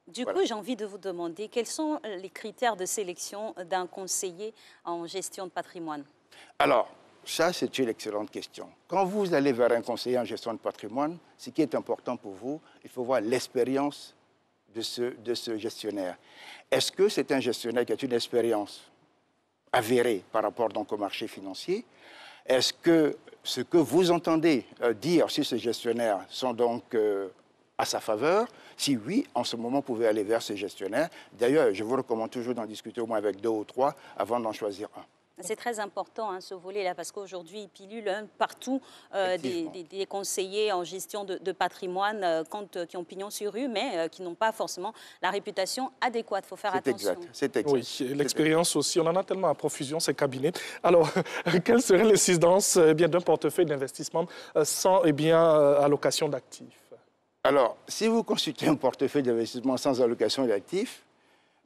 Du coup, j'ai envie de vous demander, quels sont les critères de sélection d'un conseiller en gestion de patrimoine? Alors, ça, c'est une excellente question. Quand vous allez vers un conseiller en gestion de patrimoine, ce qui est important pour vous, il faut voir l'expérience de ce gestionnaire. Est-ce que c'est un gestionnaire qui a une expérience avérée par rapport donc, au marché financier? Est-ce que ce que vous entendez dire sur ce gestionnaire sont donc à sa faveur? Si oui, en ce moment, vous pouvez aller vers ce gestionnaire. D'ailleurs, je vous recommande toujours d'en discuter au moins avec 2 ou 3 avant d'en choisir un. C'est très important, hein, ce volet-là, parce qu'aujourd'hui, il pilule partout des conseillers en gestion de patrimoine qui ont pignon sur rue, mais qui n'ont pas forcément la réputation adéquate. Il faut faire attention. C'est exact. Oui, l'expérience aussi, on en a tellement à profusion, ces cabinets. Alors, quelle serait l'incidence d'un portefeuille d'investissement sans allocation d'actifs? Alors, si vous consultez un portefeuille d'investissement sans allocation d'actifs,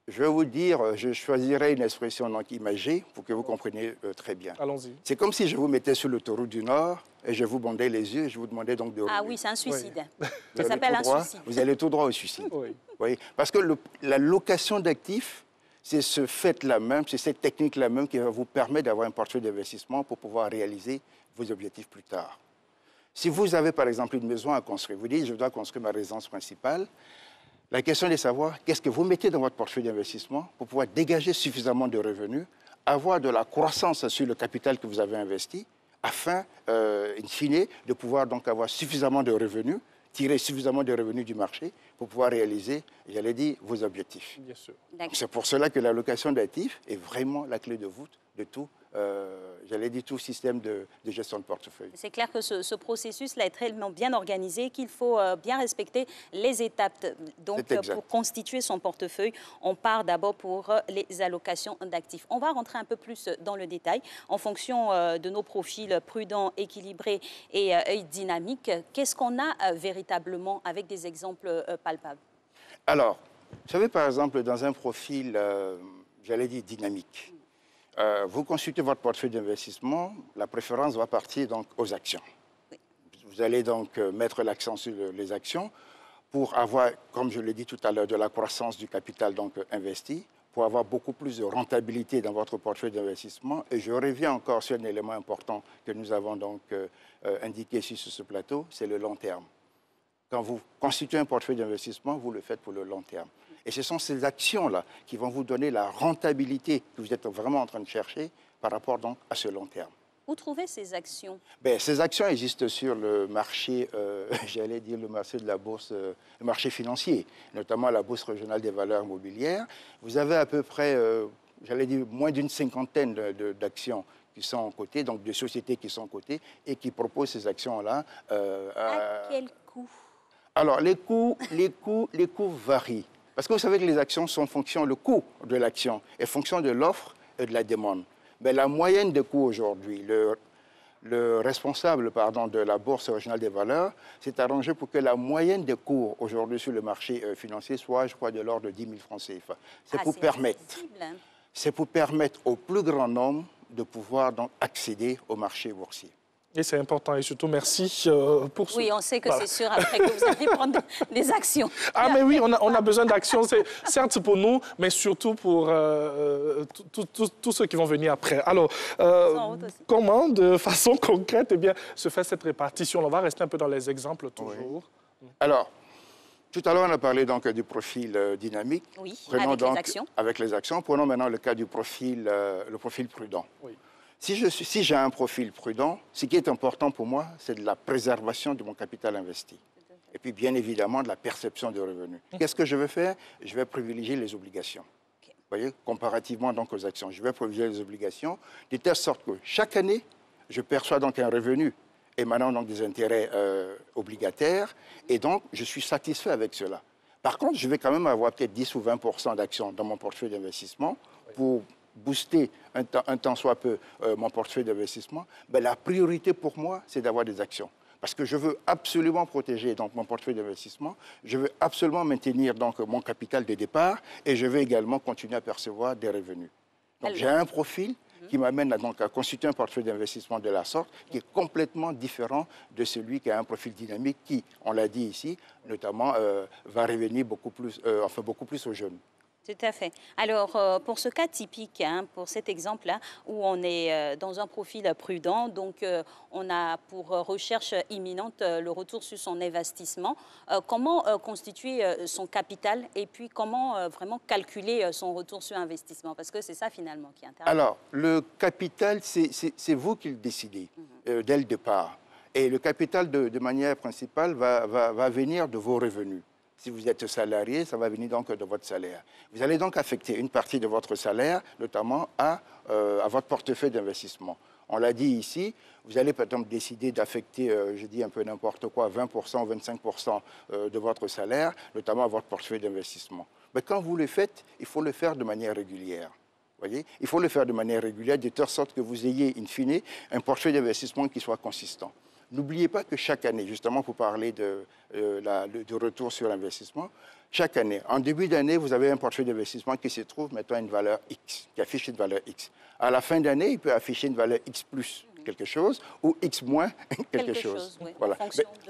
je vais vous dire, je choisirais une expression donc imagée pour que vous compreniez très bien. Allons-y. C'est comme si je vous mettais sur l'autoroute du Nord et je vous bandais les yeux et je vous demandais donc de rouler. Ah oui, c'est un suicide. Oui. Ça s'appelle un suicide. Vous allez tout droit au suicide. Oui. Oui. Parce que la location d'actifs, c'est ce fait-là même, c'est cette technique-là même qui va vous permettre d'avoir un portefeuille d'investissement pour pouvoir réaliser vos objectifs plus tard. Si vous avez, par exemple, une maison à construire, vous dites, je dois construire ma résidence principale, la question est de savoir qu'est-ce que vous mettez dans votre portefeuille d'investissement pour pouvoir dégager suffisamment de revenus, avoir de la croissance sur le capital que vous avez investi, afin, in fine, de pouvoir donc avoir suffisamment de revenus, tirer suffisamment de revenus du marché pour pouvoir réaliser, j'allais dire, vos objectifs. Bien sûr. C'est pour cela que l'allocation d'actifs est vraiment la clé de voûte de tout, j'allais dire, tout système de gestion de portefeuille. C'est clair que ce processus-là est tellement bien organisé qu'il faut bien respecter les étapes. Donc, pour constituer son portefeuille, on part d'abord pour les allocations d'actifs. On va rentrer un peu plus dans le détail. En fonction de nos profils prudents, équilibrés et dynamiques, qu'est-ce qu'on a véritablement avec des exemples palpables? Alors, vous savez, par exemple, dans un profil, j'allais dire, dynamique, vous consultez votre portefeuille d'investissement, la préférence va partir donc aux actions. Oui. Vous allez donc mettre l'accent sur les actions pour avoir, comme je l'ai dit tout à l'heure, de la croissance du capital donc investi, pour avoir beaucoup plus de rentabilité dans votre portefeuille d'investissement. Et je reviens encore sur un élément important que nous avons donc indiqué ici sur ce plateau, c'est le long terme. Quand vous constituez un portefeuille d'investissement, vous le faites pour le long terme. Et ce sont ces actions-là qui vont vous donner la rentabilité que vous êtes vraiment en train de chercher par rapport donc à ce long terme. Où trouver ces actions? Ces actions existent sur le marché, j'allais dire le marché de la bourse, le marché financier, notamment la Bourse régionale des valeurs mobilières. Vous avez à peu près, j'allais dire, moins d'une cinquantaine d'actions qui sont cotées, donc de sociétés qui sont cotées et qui proposent ces actions-là. À quel coût? Alors, les coûts varient. Parce que vous savez que les actions sont en fonction, le coût de l'action est fonction de l'offre et de la demande. Mais la moyenne des coûts aujourd'hui, le responsable de la Bourse régionale des valeurs s'est arrangé pour que la moyenne des cours aujourd'hui sur le marché financier soit, je crois, de l'ordre de 10 000 francs CFA. C'est pour permettre au plus grand nombre de pouvoir donc accéder au marché boursier. Et c'est important, et surtout merci pour ce... Oui, on sait que c'est sûr après que vous allez prendre des actions. Ah mais oui, on a besoin d'actions, certes pour nous, mais surtout pour tous ceux qui vont venir après. Alors, comment, de façon concrète, se fait cette répartition? On va rester un peu dans les exemples toujours. Oui. Alors, Tout à l'heure, on a parlé donc du profil dynamique. Oui, Prenons avec donc, les actions. Avec les actions. Prenons maintenant le cas du profil, le profil prudent. Oui. Si j'ai un profil prudent, ce qui est important pour moi, c'est de la préservation de mon capital investi. Et puis, bien évidemment, de la perception de revenus. Qu'est-ce que je vais faire? Je vais privilégier les obligations. Vous voyez, comparativement donc aux actions. Je vais privilégier les obligations de telle sorte que chaque année, je perçois donc un revenu émanant donc des intérêts obligataires, et donc je suis satisfait avec cela. Par contre, je vais quand même avoir peut-être 10 ou 20% d'actions dans mon portefeuille d'investissement pour booster un tant soit peu mon portefeuille d'investissement. Ben, la priorité pour moi, c'est d'avoir des actions. Parce que je veux absolument protéger donc, mon portefeuille d'investissement, je veux absolument maintenir donc, mon capital de départ, et je veux également continuer à percevoir des revenus. Donc j'ai un profil qui m'amène à constituer un portefeuille d'investissement de la sorte qui est complètement différent de celui qui a un profil dynamique qui, on l'a dit ici, notamment va revenir beaucoup plus aux jeunes. Tout à fait. Alors, pour ce cas typique, hein, pour cet exemple-là, où on est dans un profil prudent, donc on a pour recherche imminente le retour sur son investissement, comment constituer son capital et puis comment vraiment calculer son retour sur investissement? Parce que c'est ça finalement qui intéresse. Alors, le capital, c'est vous qui le décidez dès le départ. Et le capital, de manière principale, va venir de vos revenus. Si vous êtes salarié, ça va venir donc de votre salaire. Vous allez donc affecter une partie de votre salaire, notamment à votre portefeuille d'investissement. On l'a dit ici, vous allez par exemple décider d'affecter, je dis un peu n'importe quoi, 20% ou 25% de votre salaire, notamment à votre portefeuille d'investissement. Mais quand vous le faites, il faut le faire de manière régulière. Voyez, il faut le faire de manière régulière, de telle sorte que vous ayez, in fine, un portefeuille d'investissement qui soit consistant. N'oubliez pas que chaque année, justement pour parler du retour sur l'investissement, chaque année, en début d'année, vous avez un portefeuille d'investissement qui se trouve maintenant à une valeur X, qui affiche une valeur X. À la fin d'année, il peut afficher une valeur X plus quelque chose ou X moins quelque chose. Oui. Voilà.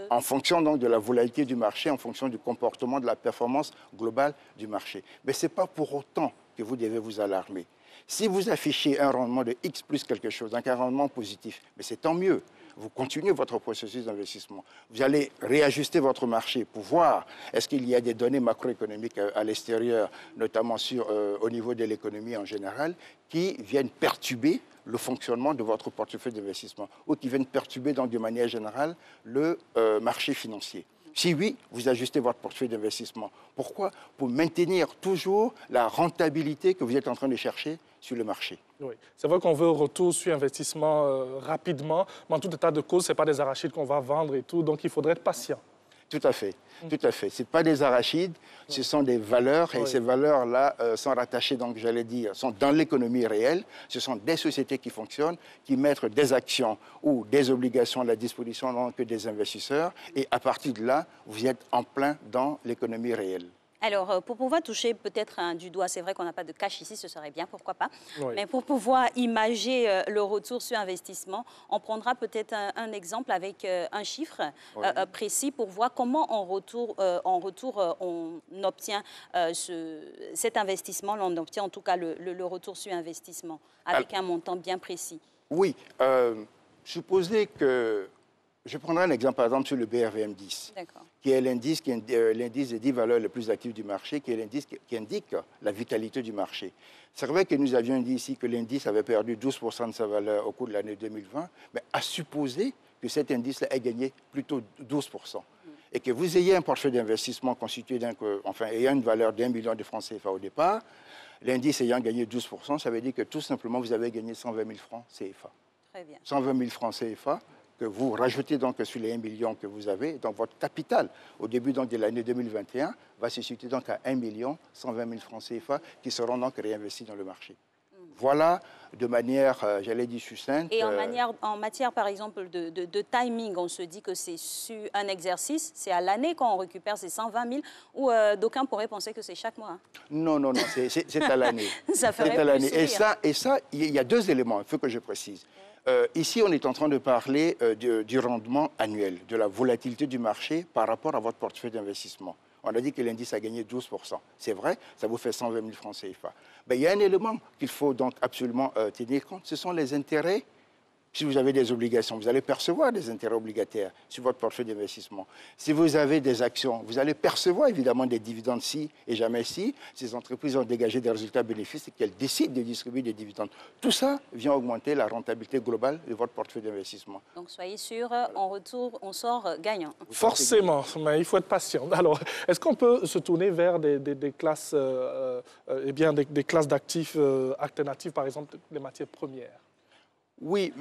En fonction donc de la volatilité du marché, en fonction du comportement, de la performance globale du marché. Mais ce n'est pas pour autant que vous devez vous alarmer. Si vous affichez un rendement de X plus quelque chose, donc un rendement positif, mais c'est tant mieux. Vous continuez votre processus d'investissement. Vous allez réajuster votre marché pour voir est-ce qu'il y a des données macroéconomiques à l'extérieur, notamment au niveau de l'économie en général, qui viennent perturber le fonctionnement de votre portefeuille d'investissement ou qui viennent perturber donc, de manière générale le marché financier. Si oui, vous ajustez votre portefeuille d'investissement. Pourquoi? Pour maintenir toujours la rentabilité que vous êtes en train de chercher sur le marché. Oui, c'est vrai qu'on veut un retour sur investissement rapidement, mais en tout état de cause, ce n'est pas des arachides qu'on va vendre et tout, donc il faudrait être patient. Tout à fait, tout à fait. Ce n'est pas des arachides, ce sont des valeurs, et ces valeurs-là sont rattachées, donc j'allais dire, sont dans l'économie réelle. Ce sont des sociétés qui fonctionnent, qui mettent des actions ou des obligations à la disposition donc, des investisseurs, et à partir de là, vous êtes en plein dans l'économie réelle. Alors, pour pouvoir toucher peut-être du doigt, c'est vrai qu'on n'a pas de cash ici, ce serait bien, pourquoi pas. Oui. Mais pour pouvoir imager le retour sur investissement, on prendra peut-être un exemple avec un chiffre précis pour voir comment en retour on obtient cet investissement, on obtient en tout cas le retour sur investissement avec un montant bien précis. Oui, supposez que... Je prendrai un exemple, par exemple, sur le BRVM10, qui est l'indice des 10 valeurs les plus actives du marché, qui est l'indice qui indique la vitalité du marché. C'est vrai que nous avions dit ici que l'indice avait perdu 12% de sa valeur au cours de l'année 2020, mais à supposer que cet indice-là ait gagné plutôt 12%. Et que vous ayez un portefeuille d'investissement constitué ayant une valeur d'1 million de francs CFA au départ, l'indice ayant gagné 12%, ça veut dire que tout simplement vous avez gagné 120 000 francs CFA. Très bien. 120 000 francs CFA, que vous rajoutez donc sur les 1 million que vous avez, donc votre capital au début donc de l'année 2021 va se situer donc à 1 120 000 francs CFA qui seront donc réinvestis dans le marché. Voilà de manière, j'allais dire, succincte. Et en matière, par exemple, de timing, on se dit que c'est sur un exercice, c'est à l'année qu'on récupère ces 120 000, ou d'aucuns pourraient penser que c'est chaque mois. Hein. Non, c'est à l'année. Ça ferait plus sourire. Et ça, il y a deux éléments, il faut que je précise. Ici, on est en train de parler du rendement annuel, de la volatilité du marché par rapport à votre portefeuille d'investissement. On a dit que l'indice a gagné 12%. C'est vrai, ça vous fait 120 000 francs CFA. Mais il y a un élément qu'il faut donc absolument tenir compte, ce sont les intérêts Si vous avez des obligations, vous allez percevoir des intérêts obligataires sur votre portefeuille d'investissement. Si vous avez des actions, vous allez percevoir évidemment des dividendes si et jamais si ces entreprises ont dégagé des résultats bénéfices et qu'elles décident de distribuer des dividendes. Tout ça vient augmenter la rentabilité globale de votre portefeuille d'investissement. Donc soyez sûr, en retour, on sort gagnant. Forcément, mais il faut être patient. Alors, est-ce qu'on peut se tourner vers des classes, des classes d'actifs alternatives, par exemple les matières premières? Oui,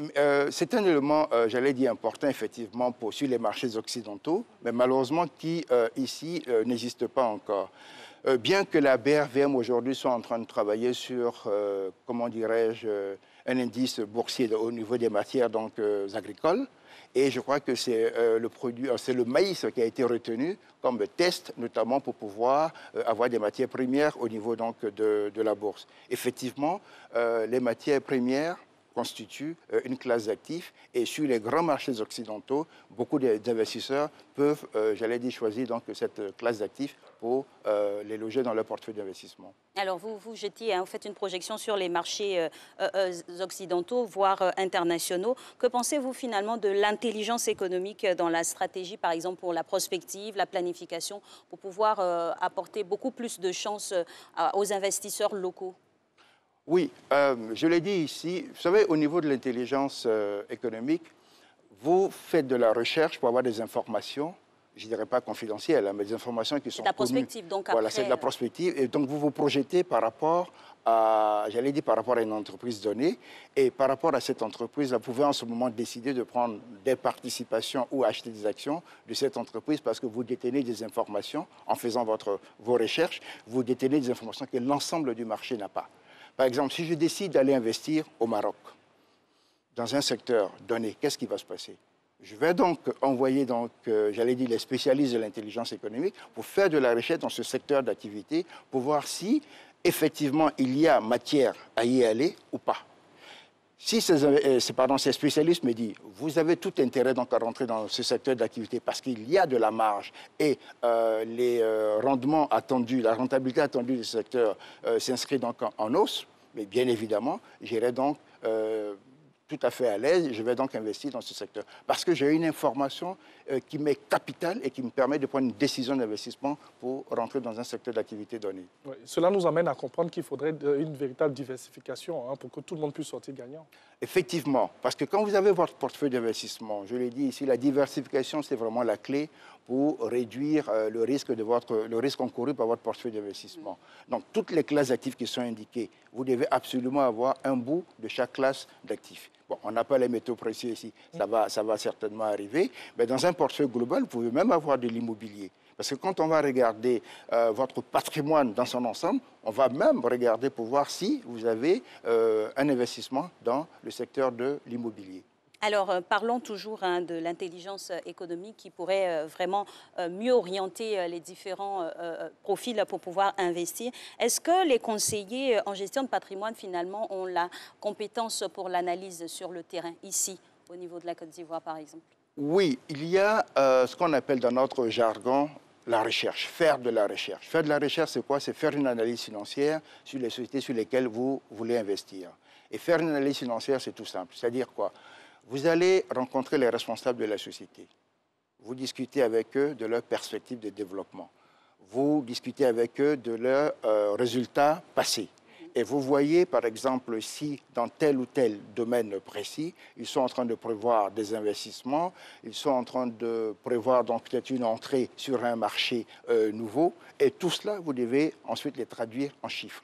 c'est un élément, j'allais dire, important, effectivement, sur les marchés occidentaux, mais malheureusement qui, ici, n'existe pas encore. Bien que la BRVM, aujourd'hui, soit en train de travailler sur, comment dirais-je, un indice boursier au niveau des matières agricoles, et je crois que c'est le maïs qui a été retenu comme test, notamment pour pouvoir avoir des matières premières au niveau de la bourse. Effectivement, les matières premières constitue une classe d'actifs et sur les grands marchés occidentaux, beaucoup d'investisseurs peuvent, j'allais dire, choisir cette classe d'actifs pour les loger dans leur portefeuille d'investissement. Alors vous jetiez, vous faites une projection sur les marchés occidentaux, voire internationaux. Que pensez-vous finalement de l'intelligence économique dans la stratégie, par exemple pour la prospective, la planification, pour pouvoir apporter beaucoup plus de chances aux investisseurs locaux? Oui, je l'ai dit ici, vous savez, au niveau de l'intelligence économique, vous faites de la recherche pour avoir des informations, je ne dirais pas confidentielles, mais des informations qui sont connues. C'est de la prospective, donc après... Voilà, c'est de la prospective, et donc vous vous projetez par rapport à, j'allais dire, par rapport à une entreprise donnée, et par rapport à cette entreprise, vous pouvez en ce moment décider de prendre des participations ou acheter des actions de cette entreprise parce que vous détenez des informations, en faisant vos recherches, vous détenez des informations que l'ensemble du marché n'a pas. Par exemple, si je décide d'aller investir au Maroc, dans un secteur donné, qu'est-ce qui va se passer? Je vais donc envoyer, j'allais dire, les spécialistes de l'intelligence économique pour faire de la recherche dans ce secteur d'activité, pour voir si, effectivement, il y a matière à y aller ou pas. Si ces spécialistes me disent, vous avez tout intérêt à rentrer dans ce secteur d'activité parce qu'il y a de la marge et les rendements attendus, la rentabilité attendue du secteur s'inscrit donc en hausse, mais bien évidemment, j'irai donc tout à fait à l'aise, je vais donc investir dans ce secteur. Parce que j'ai une information qui m'est capitale et qui me permet de prendre une décision d'investissement pour rentrer dans un secteur d'activité donné. Oui, cela nous amène à comprendre qu'il faudrait une véritable diversification pour que tout le monde puisse sortir gagnant. Effectivement, parce que quand vous avez votre portefeuille d'investissement, je l'ai dit ici, la diversification, c'est vraiment la clé pour réduire le risque encouru par votre portefeuille d'investissement. Donc, toutes les classes d'actifs qui sont indiquées, vous devez absolument avoir un bout de chaque classe d'actifs. Bon, on n'a pas les métaux précieux ici, ça va certainement arriver, mais dans un portefeuille global, vous pouvez même avoir de l'immobilier. Parce que quand on va regarder votre patrimoine dans son ensemble, on va même regarder pour voir si vous avez un investissement dans le secteur de l'immobilier. Alors, parlons toujours de l'intelligence économique qui pourrait vraiment mieux orienter les différents profils pour pouvoir investir. Est-ce que les conseillers en gestion de patrimoine, finalement, ont la compétence pour l'analyse sur le terrain, ici, au niveau de la Côte d'Ivoire, par exemple? Oui, il y a ce qu'on appelle dans notre jargon la recherche, faire de la recherche. Faire de la recherche, c'est quoi? C'est faire une analyse financière sur les sociétés sur lesquelles vous voulez investir. Et faire une analyse financière, c'est tout simple. C'est-à-dire quoi? Vous allez rencontrer les responsables de la société. Vous discutez avec eux de leurs perspectives de développement. Vous discutez avec eux de leurs résultats passés. Et vous voyez, par exemple, si dans tel ou tel domaine précis, ils sont en train de prévoir des investissements, ils sont en train de prévoir donc peut-être une entrée sur un marché nouveau. Et tout cela, vous devez ensuite les traduire en chiffres.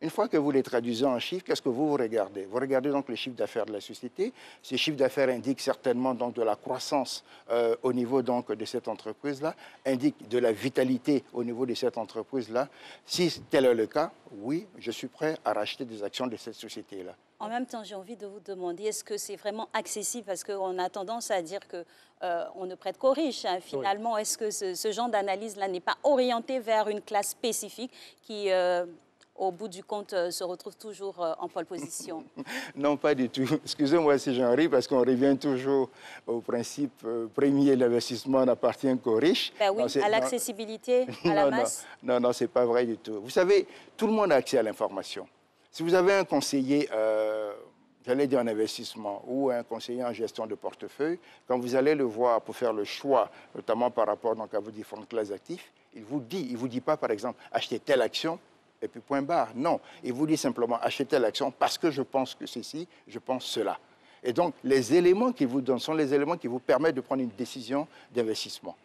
Une fois que vous les traduisez en chiffres, qu'est-ce que vous regardez? Vous regardez donc le chiffre d'affaires de la société. Ces chiffres d'affaires indiquent certainement donc de la croissance au niveau donc de cette entreprise-là, indiquent de la vitalité au niveau de cette entreprise-là. Si tel est le cas, oui, je suis prêt à racheter des actions de cette société-là. En même temps, j'ai envie de vous demander, est-ce que c'est vraiment accessible? Parce qu'on a tendance à dire qu'on ne prête qu'aux riches. Hein. Finalement, oui. Est-ce que ce genre d'analyse-là n'est pas orienté vers une classe spécifique qui... au bout du compte, se retrouve toujours en pole position? Non, pas du tout. Excusez-moi si j'en ris, parce qu'on revient toujours au principe premier, l'investissement n'appartient qu'aux riches. Ben oui, non, à l'accessibilité, à la masse. Non, c'est pas vrai du tout. Vous savez, tout le monde a accès à l'information. Si vous avez un conseiller, j'allais dire en investissement, ou un conseiller en gestion de portefeuille, quand vous allez le voir pour faire le choix, notamment par rapport donc, à vos différentes classes d'actifs, il vous dit pas par exemple achetez telle action et puis point barre. Non, il vous dit simplement achetez telle action parce que je pense que ceci, je pense cela. Et donc les éléments qu'il vous donne sont les éléments qui vous permettent de prendre une décision d'investissement.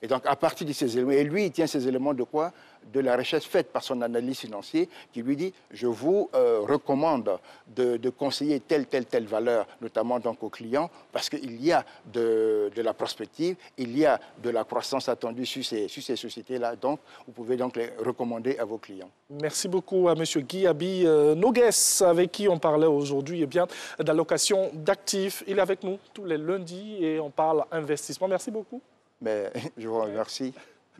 Et donc, à partir de ces éléments, et lui, il tient ces éléments de quoi? De la recherche faite par son analyse financier qui lui dit, je vous recommande de conseiller telle valeur, notamment donc aux clients, parce qu'il y a de la prospective, il y a de la croissance attendue sur ces sociétés-là, donc vous pouvez donc les recommander à vos clients. Merci beaucoup à M. Guy-Abi Nogues, avec qui on parlait aujourd'hui d'allocation d'actifs. Il est avec nous tous les lundis et on parle investissement. Merci beaucoup. Mais je vous remercie.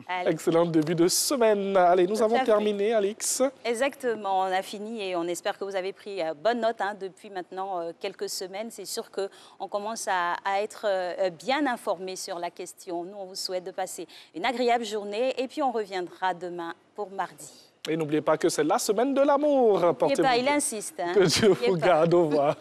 Allez. Excellent début de semaine. Allez, nous avons terminé, Alix. Exactement, on a fini et on espère que vous avez pris bonne note depuis maintenant quelques semaines. C'est sûr qu'on commence à être bien informé sur la question. Nous, on vous souhaite de passer une agréable journée et puis on reviendra demain pour mardi. Et n'oubliez pas que c'est la semaine de l'amour. Il insiste. Hein. Que Dieu vous garde. Au revoir.